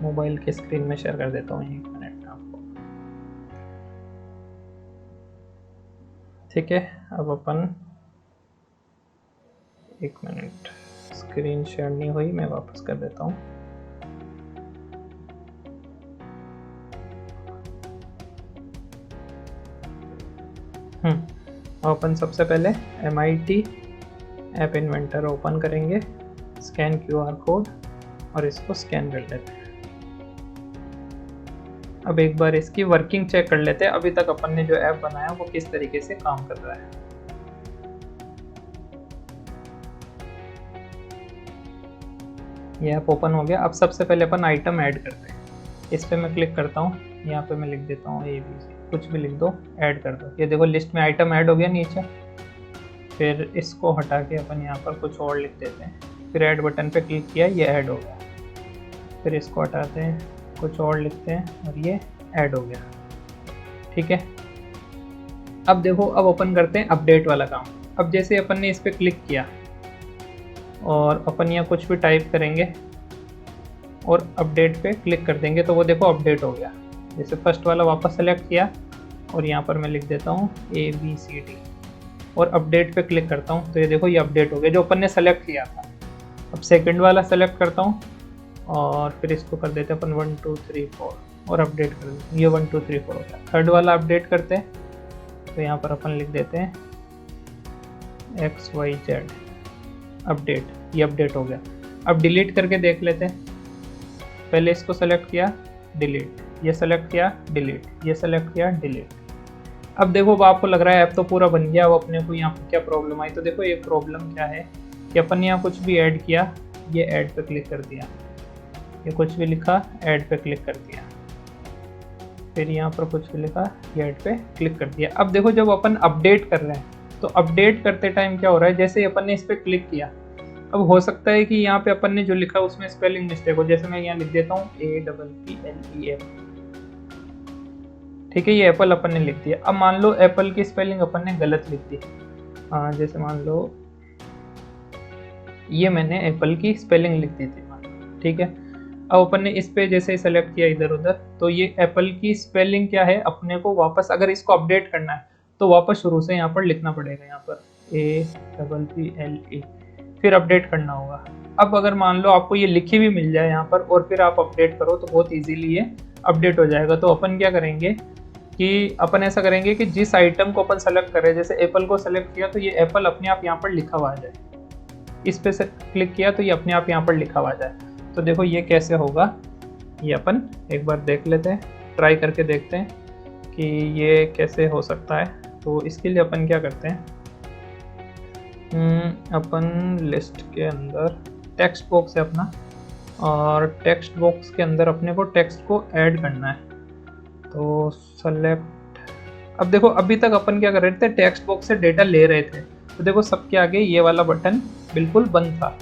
मोबाइल की स्क्रीन में शेयर कर देता हूँ 1 मिनट में आपको। ठीक है, अब अपन 1 मिनट, स्क्रीन शेयर नहीं हुई, मैं वापस कर देता हूँ। अपन सबसे पहले MIT ऐप इन्वेंटर ओपन करेंगे, स्कैन QR कोड और इसको स्कैन कर लेते हैं। अब एक बार इसकी वर्किंग चेक कर लेते हैं, अभी तक अपन ने जो ऐप बनाया वो किस तरीके से काम कर रहा है। ये ऐप ओपन हो गया। अब सबसे पहले अपन आइटम ऐड करते हैं। इस पर मैं क्लिक करता हूँ, यहाँ पे मैं लिख देता हूँ ABC, कुछ भी लिख दो, ऐड कर दो। ये देखो लिस्ट में आइटम ऐड हो गया नीचे। फिर इसको हटा के अपन यहाँ पर कुछ और लिख देते हैं। फिर ऐड बटन पे क्लिक किया, ये ऐड हो गया। फिर इसको हटाते हैं, कुछ और लिखते हैं और ये ऐड हो गया। ठीक है, अब देखो अब ओपन करते हैं अपडेट वाला काम। अब जैसे अपन ने इस पर क्लिक किया और अपन यहाँ कुछ भी टाइप करेंगे और अपडेट पे क्लिक कर देंगे तो वो देखो अपडेट हो गया। जैसे फर्स्ट वाला वापस सेलेक्ट किया और यहाँ पर मैं लिख देता हूँ ABCD और अपडेट पे क्लिक करता हूँ तो ये देखो ये अपडेट हो गया जो अपन ने सेलेक्ट किया था। अब सेकंड वाला सेलेक्ट करता हूँ और फिर इसको कर देते हैं अपन 1 2 3 4 और अपडेट कर देते हैं, ये 1 2 3 4 हो गया। थर्ड वाला अपडेट करते हैं तो यहाँ पर अपन लिख देते हैं XYZ अपडेट, ये अपडेट हो गया। अब डिलीट करके देख लेते हैं। पहले इसको सेलेक्ट किया, डिलीट, ये सेलेक्ट किया, डिलीट, ये सेलेक्ट किया, डिलीट। अब देखो अब आपको लग रहा है ऐप तो पूरा बन गया। अब अपने को यहाँ पर क्या प्रॉब्लम आई, तो देखो एक प्रॉब्लम क्या है कि अपन यहाँ कुछ भी ऐड किया, ये ऐड पे क्लिक कर दिया, ये कुछ भी लिखा, ऐड पे क्लिक कर दिया, फिर यहाँ पर कुछ भी लिखा, ये ऐड पे क्लिक कर दिया। अब देखो जब अपन अपडेट कर रहे हैं तो अपडेट करते टाइम क्या हो रहा है, जैसे ही अपन ने इस पर क्लिक किया, अब हो सकता है कि यहाँ पे अपन ने जो लिखा उसमें स्पेलिंग मिस्टेक हो। जैसे मैं यहाँ लिख देता हूँ APPLEF, ठीक है, ये एप्पल अपन ने लिख दिया। अब मान लो एप्पल की स्पेलिंग अपन ने गलत लिख दी, जैसे मान लो ये मैंने एप्पल की स्पेलिंग लिख दी थी, ठीक है। अब अपन ने इस पे जैसे ही सेलेक्ट किया इधर उधर तो ये एप्पल की स्पेलिंग क्या है, अपने को वापस अगर इसको अपडेट करना है तो वापस शुरू से यहाँ पर लिखना पड़ेगा, यहाँ पर APPLE, फिर अपडेट करना होगा। अब अगर मान लो आपको ये लिखी भी मिल जाए यहाँ पर और फिर आप अपडेट करो तो बहुत इजीली ये अपडेट हो जाएगा। तो अपन क्या करेंगे कि अपन ऐसा करेंगे कि जिस आइटम को अपन सेलेक्ट करें, जैसे एप्पल को सेलेक्ट किया तो ये एप्पल अपने आप यहाँ पर लिखा हुआ आ जाए, इस पे से क्लिक किया तो ये अपने आप यहाँ पर लिखा हुआ आ जाए। तो देखो ये कैसे होगा, ये अपन एक बार देख लेते हैं, ट्राई करके देखते हैं। कि ये कैसे हो सकता है। तो इसके लिए अपन क्या करते हैं, अपन लिस्ट के अंदर टेक्स्ट बॉक्स है अपना, और टेक्स्ट बॉक्स के अंदर अपने को टेक्स्ट को ऐड करना है। तो सेलेक्ट, अब देखो अभी तक अपन क्या कर रहे थे, टेक्स्ट बॉक्स से डेटा ले रहे थे, तो देखो सबके आगे ये वाला बटन बिल्कुल बंद था।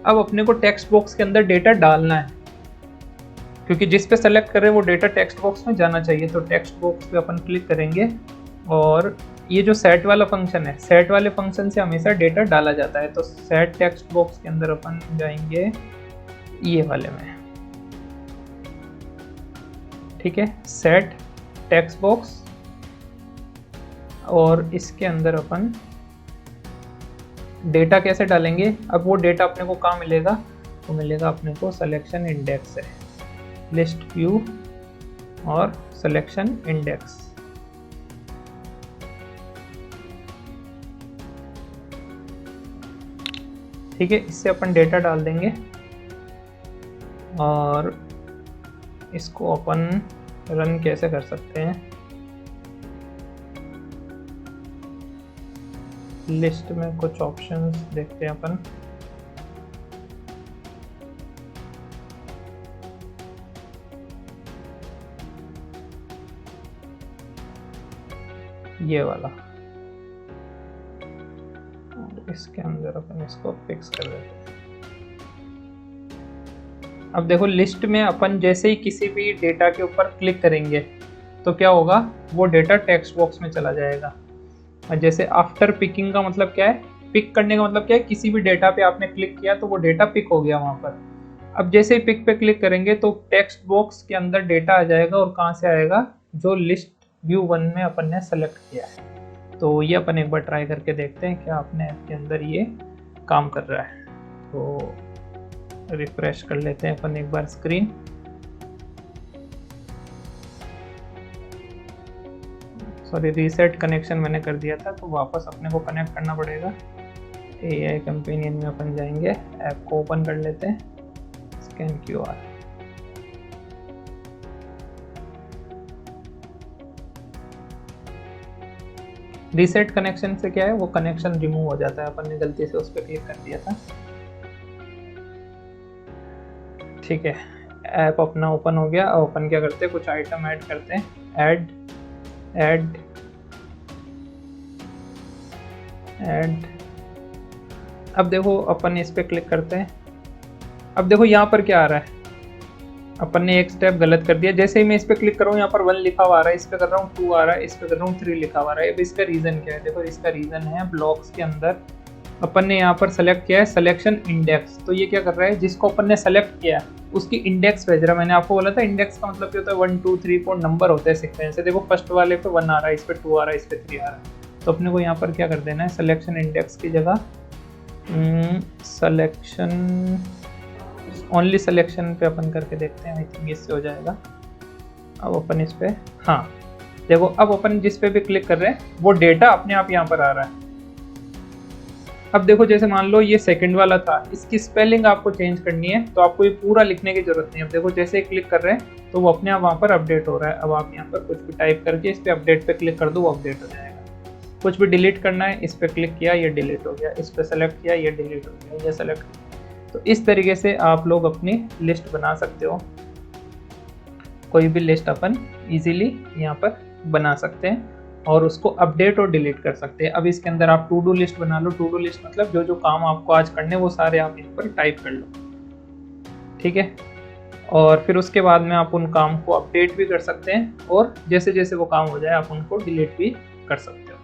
अब अपने को टेक्स्ट बॉक्स के अंदर डेटा डालना है, क्योंकि जिस पे सेलेक्ट कर रहे हैं वो डेटा टेक्स्ट बॉक्स में जाना चाहिए। तो टेक्स्ट बॉक्स पे अपन क्लिक करेंगे, और ये जो सेट वाला फंक्शन है, सेट वाले फंक्शन से हमेशा डेटा डाला जाता है। तो सेट टेक्स्ट बॉक्स के अंदर अपन जाएंगे ये वाले में, ठीक है, सेट टेक्स्ट बॉक्स, और इसके अंदर अपन डेटा कैसे डालेंगे। अब वो डेटा अपने को कहाँ मिलेगा, तो मिलेगा अपने को सिलेक्शन इंडेक्स से, लिस्ट व्यू और सिलेक्शन इंडेक्स। ठीक है, इससे अपन डेटा डाल देंगे, और इसको अपन रन कैसे कर सकते हैं, लिस्ट में कुछ ऑप्शंस देखते हैं अपन। ये वाला, और इसके अंदर अपन इसको फिक्स कर देते हैं। अब देखो लिस्ट में अपन जैसे ही किसी भी डेटा के ऊपर क्लिक करेंगे तो क्या होगा, वो डेटा टेक्स्ट बॉक्स में चला जाएगा। और जैसे आफ्टर पिकिंग का मतलब क्या है, पिक करने का मतलब क्या है, किसी भी डेटा पे आपने क्लिक किया तो वो डेटा पिक हो गया वहाँ पर। अब जैसे ही पिक पे क्लिक करेंगे तो टेक्स्ट बॉक्स के अंदर डेटा आ जाएगा, और कहाँ से आएगा, जो लिस्ट व्यू 1 में अपन ने सेलेक्ट किया है। तो ये अपन एक बार ट्राई करके देखते हैं क्या अपने ऐप के अंदर ये काम कर रहा है। तो रिफ्रेश कर लेते हैं अपन एक बार स्क्रीन। सॉरी, रीसेट कनेक्शन मैंने कर दिया था, तो वापस अपने को कनेक्ट करना पड़ेगा। AI कंपेनियन में अपन जाएंगे, ऐप को ओपन कर लेते हैं, स्कैन QR। रीसेट कनेक्शन से क्या है, वो कनेक्शन रिमूव हो जाता है, अपन ने गलती से उस पर क्लिक कर दिया था। ठीक है, ऐप अपना ओपन हो गया। अब अपन क्या करते हैं, कुछ आइटम ऐड करते हैं, ऐड अब देखो अपन इस पे क्लिक करते हैं। अब देखो यहाँ पर क्या आ रहा है, अपन ने एक स्टेप गलत कर दिया। जैसे ही मैं इस पे क्लिक कर रहा हूँ, यहाँ पर 1 लिखा हुआ आ रहा है, इस पे कर रहा हूँ 2 आ रहा है, इस पे कर रहा हूँ 3 लिखा हुआ आ रहा है। अब इसका रीजन क्या है, देखो इसका रीजन है ब्लॉक्स के अंदर अपन ने यहाँ पर सेलेक्ट किया है सिलेक्शन इंडेक्स। तो ये क्या कर रहा है, जिसको अपन ने सेलेक्ट किया उसकी इंडेक्स भेज रहा है। मैंने आपको बोला था इंडेक्स का मतलब क्या होता है, 1 2 3 4 नंबर होते हैं सीक्वेंस से। देखो फर्स्ट वाले पे 1 आ रहा है, इस पे 2 आ रहा है, इस पे 3 आ रहा है। तो अपने को यहाँ पर क्या कर देना है, सिलेक्शन इंडेक्स की जगह सिलेक्शन ओनली सिलेक्शन पे अपन करके देखते हैं, आई थिंक इससे हो जाएगा। अब अपन इस पे, हाँ देखो अब अपन जिस पे भी क्लिक कर रहे हैं वो डेटा अपने आप यहाँ पर आ रहा है। अब देखो जैसे मान लो ये सेकंड वाला था, इसकी स्पेलिंग आपको चेंज करनी है, तो आपको ये पूरा लिखने की जरूरत नहीं है। अब देखो जैसे ही क्लिक कर रहे हैं तो वो अपने आप वहाँ पर अपडेट हो रहा है। अब आप यहाँ पर कुछ भी टाइप करके इस पे अपडेट पे क्लिक कर दो, वो अपडेट हो जाएगा। कुछ भी डिलीट करना है, इस पे क्लिक किया, ये डिलीट हो गया, इस पे सेलेक्ट किया, ये डिलीट हो गया, ये सेलेक्ट किया। तो इस तरीके से आप लोग अपनी लिस्ट बना सकते हो। कोई भी लिस्ट अपन इजीली यहाँ पर बना सकते हैं और उसको अपडेट और डिलीट कर सकते हैं। अब इसके अंदर आप टू डू लिस्ट बना लो। टू डू लिस्ट मतलब जो जो काम आपको आज करने वो सारे आप यहाँ पर टाइप कर लो, ठीक है। और फिर उसके बाद में आप उन काम को अपडेट भी कर सकते हैं, और जैसे जैसे वो काम हो जाए आप उनको डिलीट भी कर सकते हो।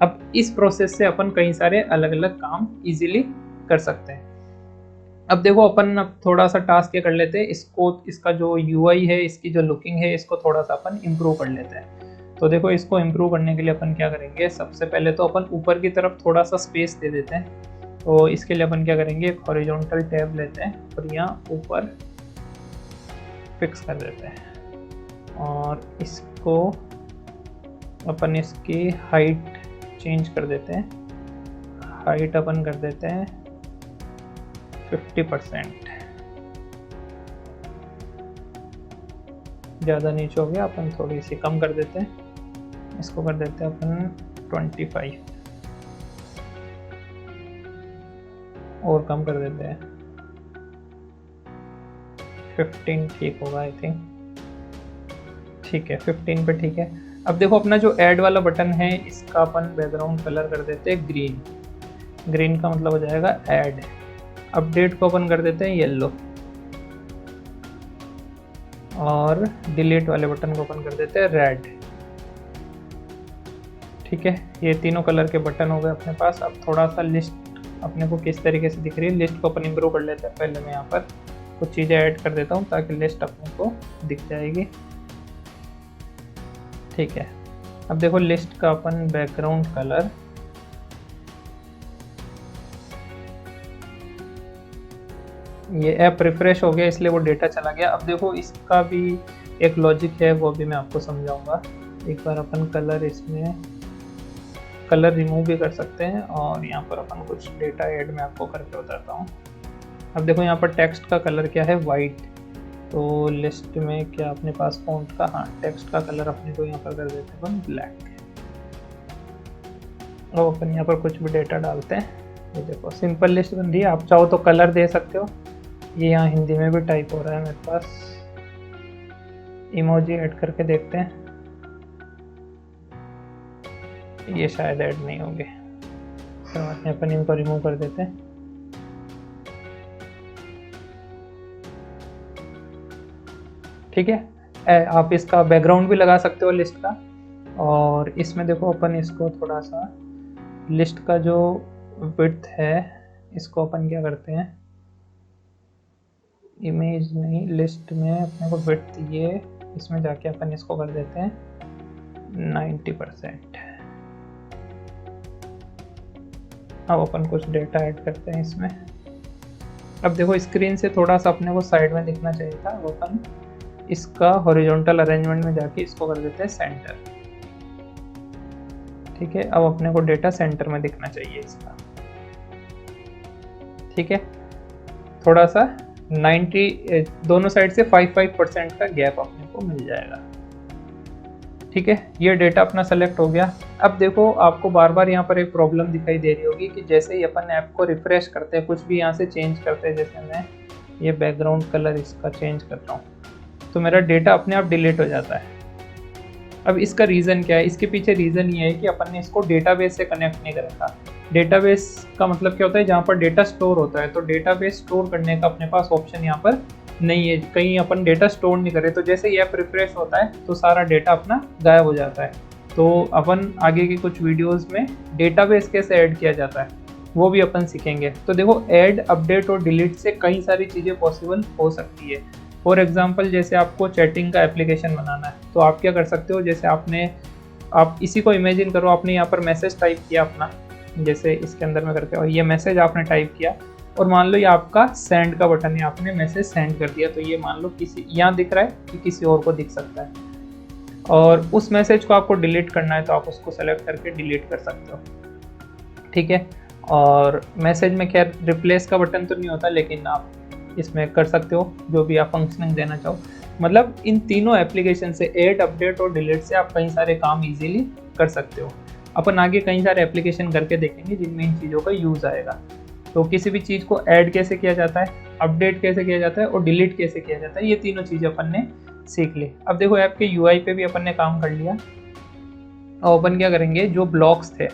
अब इस प्रोसेस से अपन कई सारे अलग अलग काम इजीली कर सकते हैं। अब देखो अपन अब थोड़ा सा टास्क क्या कर लेते हैं, इसका जो UI है, इसकी जो लुकिंग है, इसको थोड़ा सा अपन इम्प्रूव कर लेते हैं। तो देखो इसको इम्प्रूव करने के लिए अपन क्या करेंगे, सबसे पहले तो अपन ऊपर की तरफ थोड़ा सा स्पेस दे देते हैं। तो इसके लिए अपन क्या करेंगे, एक हॉरिजॉन्टल टैब लेते हैं और यहाँ ऊपर फिक्स कर देते हैं, और इसको अपन इसकी हाइट चेंज कर देते हैं। हाइट अपन कर देते हैं 50%। ज़्यादा नीचे हो गया, अपन थोड़ी सी कम कर देते हैं, इसको कर देते हैं अपन 25 और कम कर देते हैं 15 ठीक होगा आई थिंक। ठीक है 15 पे ठीक है। अब देखो अपना जो ऐड वाला बटन है इसका अपन बैकग्राउंड कलर कर देते हैं ग्रीन। ग्रीन का मतलब हो जाएगा ऐड। अपडेट को अपन कर देते हैं येलो और डिलीट वाले बटन को अपन कर देते हैं रेड। ठीक है, ये तीनों कलर के बटन हो गए अपने पास। अब थोड़ा सा लिस्ट अपने को किस तरीके से दिख रही है, लिस्ट को अपन इम्प्रूव कर लेते हैं। पहले मैं यहाँ पर कुछ चीज़ें ऐड कर देता हूँ ताकि लिस्ट अपने को दिख जाएगी। ठीक है, अब देखो लिस्ट का अपन बैकग्राउंड कलर ये ऐप रिफ्रेश हो गया इसलिए वो डेटा चला गया। अब देखो इसका भी एक लॉजिक है, वो भी मैं आपको समझाऊंगा। एक बार अपन कलर इसमें कलर रिमूव भी कर सकते हैं और यहाँ पर अपन कुछ डेटा ऐड मैं आपको करके बताता हूँ। अब देखो यहाँ पर टेक्स्ट का कलर क्या है, वाइट। तो लिस्ट में क्या अपने पास फॉन्ट का, हाँ टेक्स्ट का कलर अपने को यहाँ पर कर देते हैं अपन ब्लैक। और अपन यहाँ पर कुछ भी डेटा डालते हैं। ये देखो सिंपल लिस्ट बन रही है। आप चाहो तो कलर दे सकते हो। ये यहाँ हिंदी में भी टाइप हो रहा है मेरे पास। इमोजी ऐड करके देखते हैं, ये शायद ऐड नहीं होंगे तो अपन इनको रिमूव कर देते हैं। ठीक है, आप इसका बैकग्राउंड भी लगा सकते हो लिस्ट का। और इसमें देखो अपन इसको थोड़ा सा लिस्ट का जो विड्थ है इसको अपन क्या करते हैं, इमेज नहीं लिस्ट में अपने को विड्थ ये इसमें जाके अपन इसको कर देते हैं 90%। अब अपन कुछ डेटा ऐड करते हैं इसमें। अब देखो स्क्रीन से थोड़ा सा अपने को साइड में दिखना चाहिए था, वो अपन इसका हॉरिजॉन्टल अरेंजमेंट में जाके इसको कर देते हैं सेंटर। ठीक है, अब अपने को डेटा सेंटर में दिखना चाहिए इसका। ठीक है, थोड़ा सा 90 दोनों साइड से 5% का गैप अपने को मिल जाएगा। ठीक है, ये डेटा अपना सेलेक्ट हो गया। अब देखो आपको बार बार यहाँ पर एक प्रॉब्लम दिखाई दे रही होगी कि जैसे ही अपन ऐप को रिफ्रेश करते हैं, कुछ भी यहाँ से चेंज करते हैं, जैसे मैं ये बैकग्राउंड कलर इसका चेंज करता हूँ तो मेरा डेटा अपने आप डिलीट हो जाता है। अब इसका रीज़न क्या है, इसके पीछे रीज़न ये है कि अपन ने इसको डेटाबेस से कनेक्ट नहीं कर रखा। डेटाबेस का मतलब क्या होता है, जहाँ पर डेटा स्टोर होता है, तो डेटाबेस स्टोर करने का अपने पास ऑप्शन यहाँ पर नहीं है। कहीं अपन डेटा स्टोर नहीं करे तो जैसे ही ऐप रिफ्रेश होता है तो सारा डेटा अपना गायब हो जाता है। तो अपन आगे की कुछ वीडियोस में डेटाबेस कैसे ऐड किया जाता है वो भी अपन सीखेंगे। तो देखो ऐड, अपडेट और डिलीट से कई सारी चीज़ें पॉसिबल हो सकती है। फॉर एग्जांपल जैसे आपको चैटिंग का एप्लीकेशन बनाना है तो आप क्या कर सकते हो, जैसे आप इसी को इमेजिन करो, आपने यहाँ पर मैसेज टाइप किया अपना, जैसे इसके अंदर में करके, और ये मैसेज आपने टाइप किया और मान लो ये आपका सेंड का बटन है, आपने मैसेज सेंड कर दिया, तो ये मान लो किसी यहाँ दिख रहा है कि किसी और को दिख सकता है। और उस मैसेज को आपको डिलीट करना है तो आप उसको सेलेक्ट करके डिलीट कर सकते हो। ठीक है, और मैसेज में खैर रिप्लेस का बटन तो नहीं होता, लेकिन आप इसमें कर सकते हो जो भी आप फंक्शनिंग देना चाहो। मतलब इन तीनों एप्लीकेशन से ऐड, अपडेट और डिलीट से आप कई सारे काम इजीली कर सकते हो। अपन आगे कई सारे एप्लीकेशन करके देखेंगे जिनमें इन चीज़ों का यूज़ आएगा। तो किसी भी चीज़ को ऐड कैसे किया जाता है, अपडेट कैसे किया जाता है और डिलीट कैसे किया जाता है, ये तीनों चीज़ें अपन ने सीख ली। अब देखो ऐप के यूआई पे भी अपन ने काम कर लिया। और अपन क्या करेंगे, जो ब्लॉक्स थे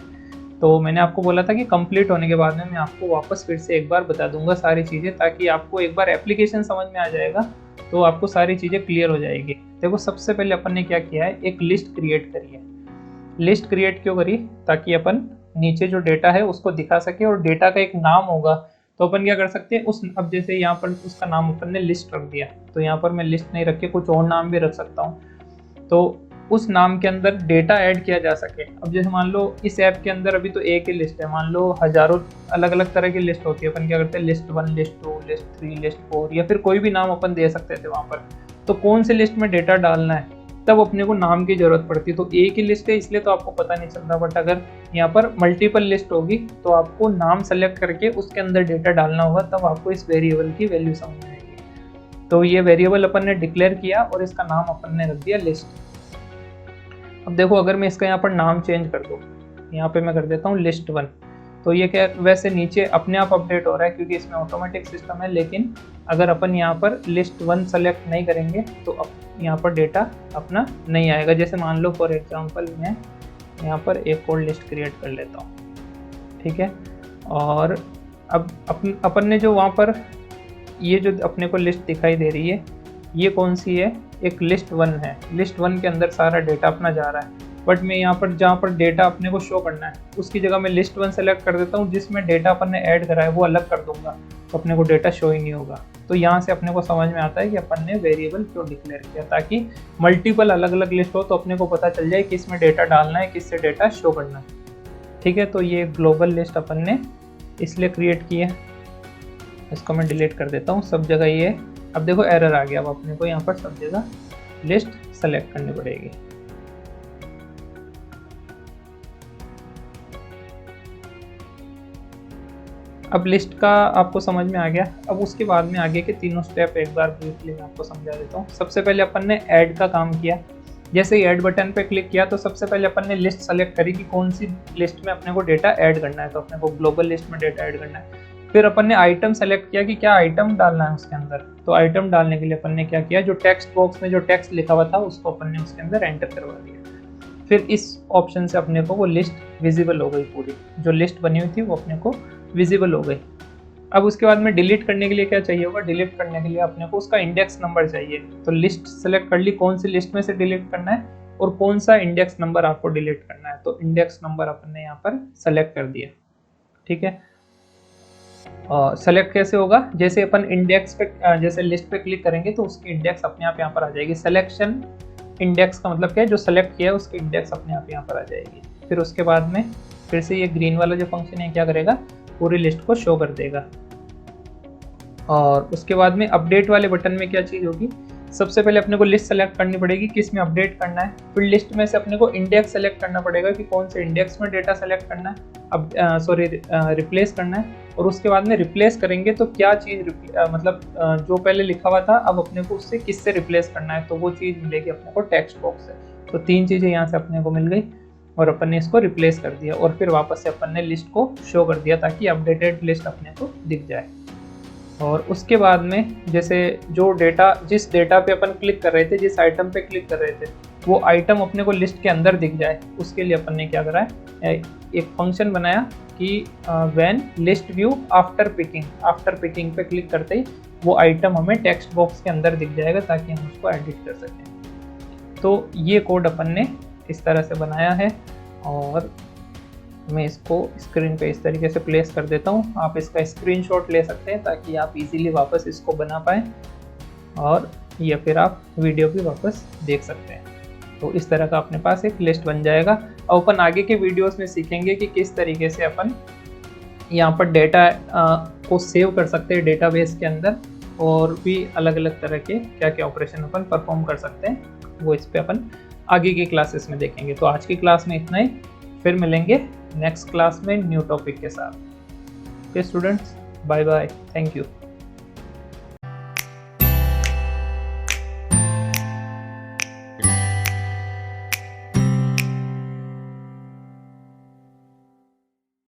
तो मैंने आपको बोला था कि कंप्लीट होने के बाद में मैं आपको वापस फिर से एक बार बता दूंगा सारी चीज़ें, ताकि आपको एक बार एप्लीकेशन समझ में आ जाएगा तो आपको सारी चीज़ें क्लियर हो जाएगी। देखो सबसे पहले अपन ने क्या किया है, एक लिस्ट क्रिएट करी है। लिस्ट क्रिएट क्यों करी, ताकि अपन नीचे जो डेटा है उसको दिखा सके और डेटा का एक नाम होगा तो अपन क्या कर सकते हैं उस, अब जैसे यहाँ पर उसका नाम अपन ने लिस्ट रख दिया तो यहाँ पर मैं लिस्ट नहीं रख के कुछ और नाम भी रख सकता हूँ, तो उस नाम के अंदर डेटा ऐड किया जा सके। अब जैसे मान लो इस ऐप के अंदर अभी तो एक ही लिस्ट है, मान लो हजारों अलग अलग तरह की लिस्ट होती है, अपन क्या करते हैं लिस्ट 1, लिस्ट 2, लिस्ट 3, लिस्ट 4 या फिर कोई भी नाम अपन दे सकते थे वहाँ पर। तो कौन से लिस्ट में डेटा डालना है तब अपने को नाम की जरूरत पड़ती है। तो एक ही लिस्ट है इसलिए तो आपको पता नहीं चलता, बट अगर यहाँ पर मल्टीपल लिस्ट होगी तो आपको नाम सेलेक्ट करके उसके अंदर डेटा डालना होगा, तब आपको इस वेरिएबल की वैल्यू समझ में आएगी। तो ये वेरिएबल अपन ने डिक्लेयर किया और इसका नाम अपन ने रख दिया लिस्ट। अब देखो अगर मैं इसका यहाँ पर नाम चेंज कर दूँ, यहाँ पे मैं कर देता हूँ list1, तो ये क्या वैसे नीचे अपने आप अपडेट हो रहा है क्योंकि इसमें ऑटोमेटिक सिस्टम है। लेकिन अगर अपन यहाँ पर list1 सेलेक्ट नहीं करेंगे तो यहाँ पर डेटा अपना नहीं आएगा। जैसे मान लो फॉर एग्जांपल मैं यहाँ पर एक और लिस्ट क्रिएट कर लेता हूँ, ठीक है। और अब अपन ने जो वहाँ पर ये जो अपने को लिस्ट दिखाई दे रही है ये कौन सी है, एक list1 है। list1 के अंदर सारा डेटा अपना जा रहा है, बट मैं यहाँ पर जहाँ पर डेटा अपने को शो करना है उसकी जगह मैं list1 सेलेक्ट कर देता हूँ, जिसमें डेटा अपन ने ऐड करा है वो अलग कर दूंगा, तो अपने को डेटा शो ही नहीं होगा। तो यहाँ से अपने को समझ में आता है कि अपन ने वेरिएबल क्यों डिक्लेयर किया, ताकि मल्टीपल अलग अलग लिस्ट हो तो अपने को पता चल जाए किस में डेटा डालना है, किससे डेटा शो करना है, ठीक है। तो ये ग्लोबल लिस्ट अपन ने इसलिए क्रिएट की है, इसको मैं डिलीट कर देता हूँ। सब जगह ये अब देखो एरर आ गया, अब अपने को यहाँ पर सब जगह लिस्ट सेलेक्ट करनी पड़ेगी। अब लिस्ट का आपको समझ में आ गया। अब उसके बाद में आगे के तीनों स्टेप एक बार ब्रीफली मैं आपको समझा देता हूँ। सबसे पहले अपन ने ऐड का काम किया। जैसे ही ऐड बटन पे क्लिक किया तो सबसे पहले अपन ने लिस्ट सेलेक्ट करी कि कौन सी लिस्ट में अपने को डेटा ऐड करना है, तो अपने को ग्लोबल लिस्ट में डेटा ऐड करना है। फिर अपन ने आइटम सेलेक्ट किया कि क्या आइटम डालना है उसके अंदर, तो आइटम डालने के लिए अपन ने क्या किया, जो टेक्स्ट बॉक्स में जो टेक्स्ट लिखा हुआ था उसको अपन ने उसके अंदर एंटर करवा दिया। फिर इस ऑप्शन से अपने को वो लिस्ट विजिबल हो गई, पूरी जो लिस्ट बनी हुई थी वो अपने को विजिबल हो गई। अब उसके बाद में डिलीट करने के लिए क्या चाहिए होगा, डिलीट करने के लिए अपने को उसका इंडेक्स नंबर चाहिए। तो लिस्ट सेलेक्ट कर ली, कौन सी लिस्ट में से डिलीट करना है और कौन सा इंडेक्स नंबर आपको डिलीट करना है, तो इंडेक्स नंबर अपन ने यहाँ पर सेलेक्ट कर दिया, ठीक है। सेलेक्ट कैसे होगा, जैसे अपन इंडेक्स पे जैसे लिस्ट पे क्लिक करेंगे तो उसकी इंडेक्स अपने आप यहाँ पर आ जाएगी। सिलेक्शन इंडेक्स का मतलब क्या है, जो सेलेक्ट किया है उसकी इंडेक्स अपने आप यहाँ पर आ जाएगी। फिर उसके बाद में फिर से ये ग्रीन वाला जो फंक्शन है क्या करेगा, पूरी लिस्ट को शो कर देगा। और उसके बाद में अपडेट वाले बटन में क्या चीज़ होगी, सबसे पहले अपने को लिस्ट सेलेक्ट करनी पड़ेगी किस में अपडेट करना है। फिर लिस्ट में से अपने को इंडेक्स सेलेक्ट करना पड़ेगा कि कौन से इंडेक्स में डेटा सेलेक्ट करना है, अब रिप्लेस करना है। और उसके बाद में रिप्लेस करेंगे तो क्या चीज़ मतलब जो पहले लिखा हुआ था अब अपने को उससे किससे रिप्लेस करना है, तो वो चीज़ मिलेगी अपने को टेक्स्ट बॉक्स से। तो तीन चीज़ें यहाँ से अपने को मिल गई और अपन ने इसको रिप्लेस कर दिया और फिर वापस से अपन ने लिस्ट को शो कर दिया ताकि अपडेटेड लिस्ट अपने को दिख जाए। और उसके बाद में जैसे जो डेटा, जिस डेटा पे अपन क्लिक कर रहे थे, जिस आइटम पे क्लिक कर रहे थे, वो आइटम अपने को लिस्ट के अंदर दिख जाए, उसके लिए अपन ने क्या करा है, एक फंक्शन बनाया कि when list view after picking पे क्लिक करते ही वो आइटम हमें टेक्स्ट बॉक्स के अंदर दिख जाएगा ताकि हम उसको एडिट कर सकें। तो ये कोड अपन ने इस तरह से बनाया है और मैं इसको स्क्रीन पे इस तरीके से प्लेस कर देता हूँ। आप इसका स्क्रीनशॉट ले सकते हैं ताकि आप इजीली वापस इसको बना पाएँ और या फिर आप वीडियो भी वापस देख सकते हैं। तो इस तरह का अपने पास एक लिस्ट बन जाएगा। और अपन आगे के वीडियोस में सीखेंगे कि किस तरीके से अपन यहाँ पर डेटा को सेव कर सकते हैं डेटाबेस के अंदर, और भी अलग अलग तरह के क्या क्या ऑपरेशन अपन परफॉर्म कर सकते हैं, वो इस पर अपन आगे की क्लासेस में देखेंगे। तो आज की क्लास में इतना ही, फिर मिलेंगे नेक्स्ट क्लास में न्यू टॉपिक के साथ। Okay students, bye bye, thank you.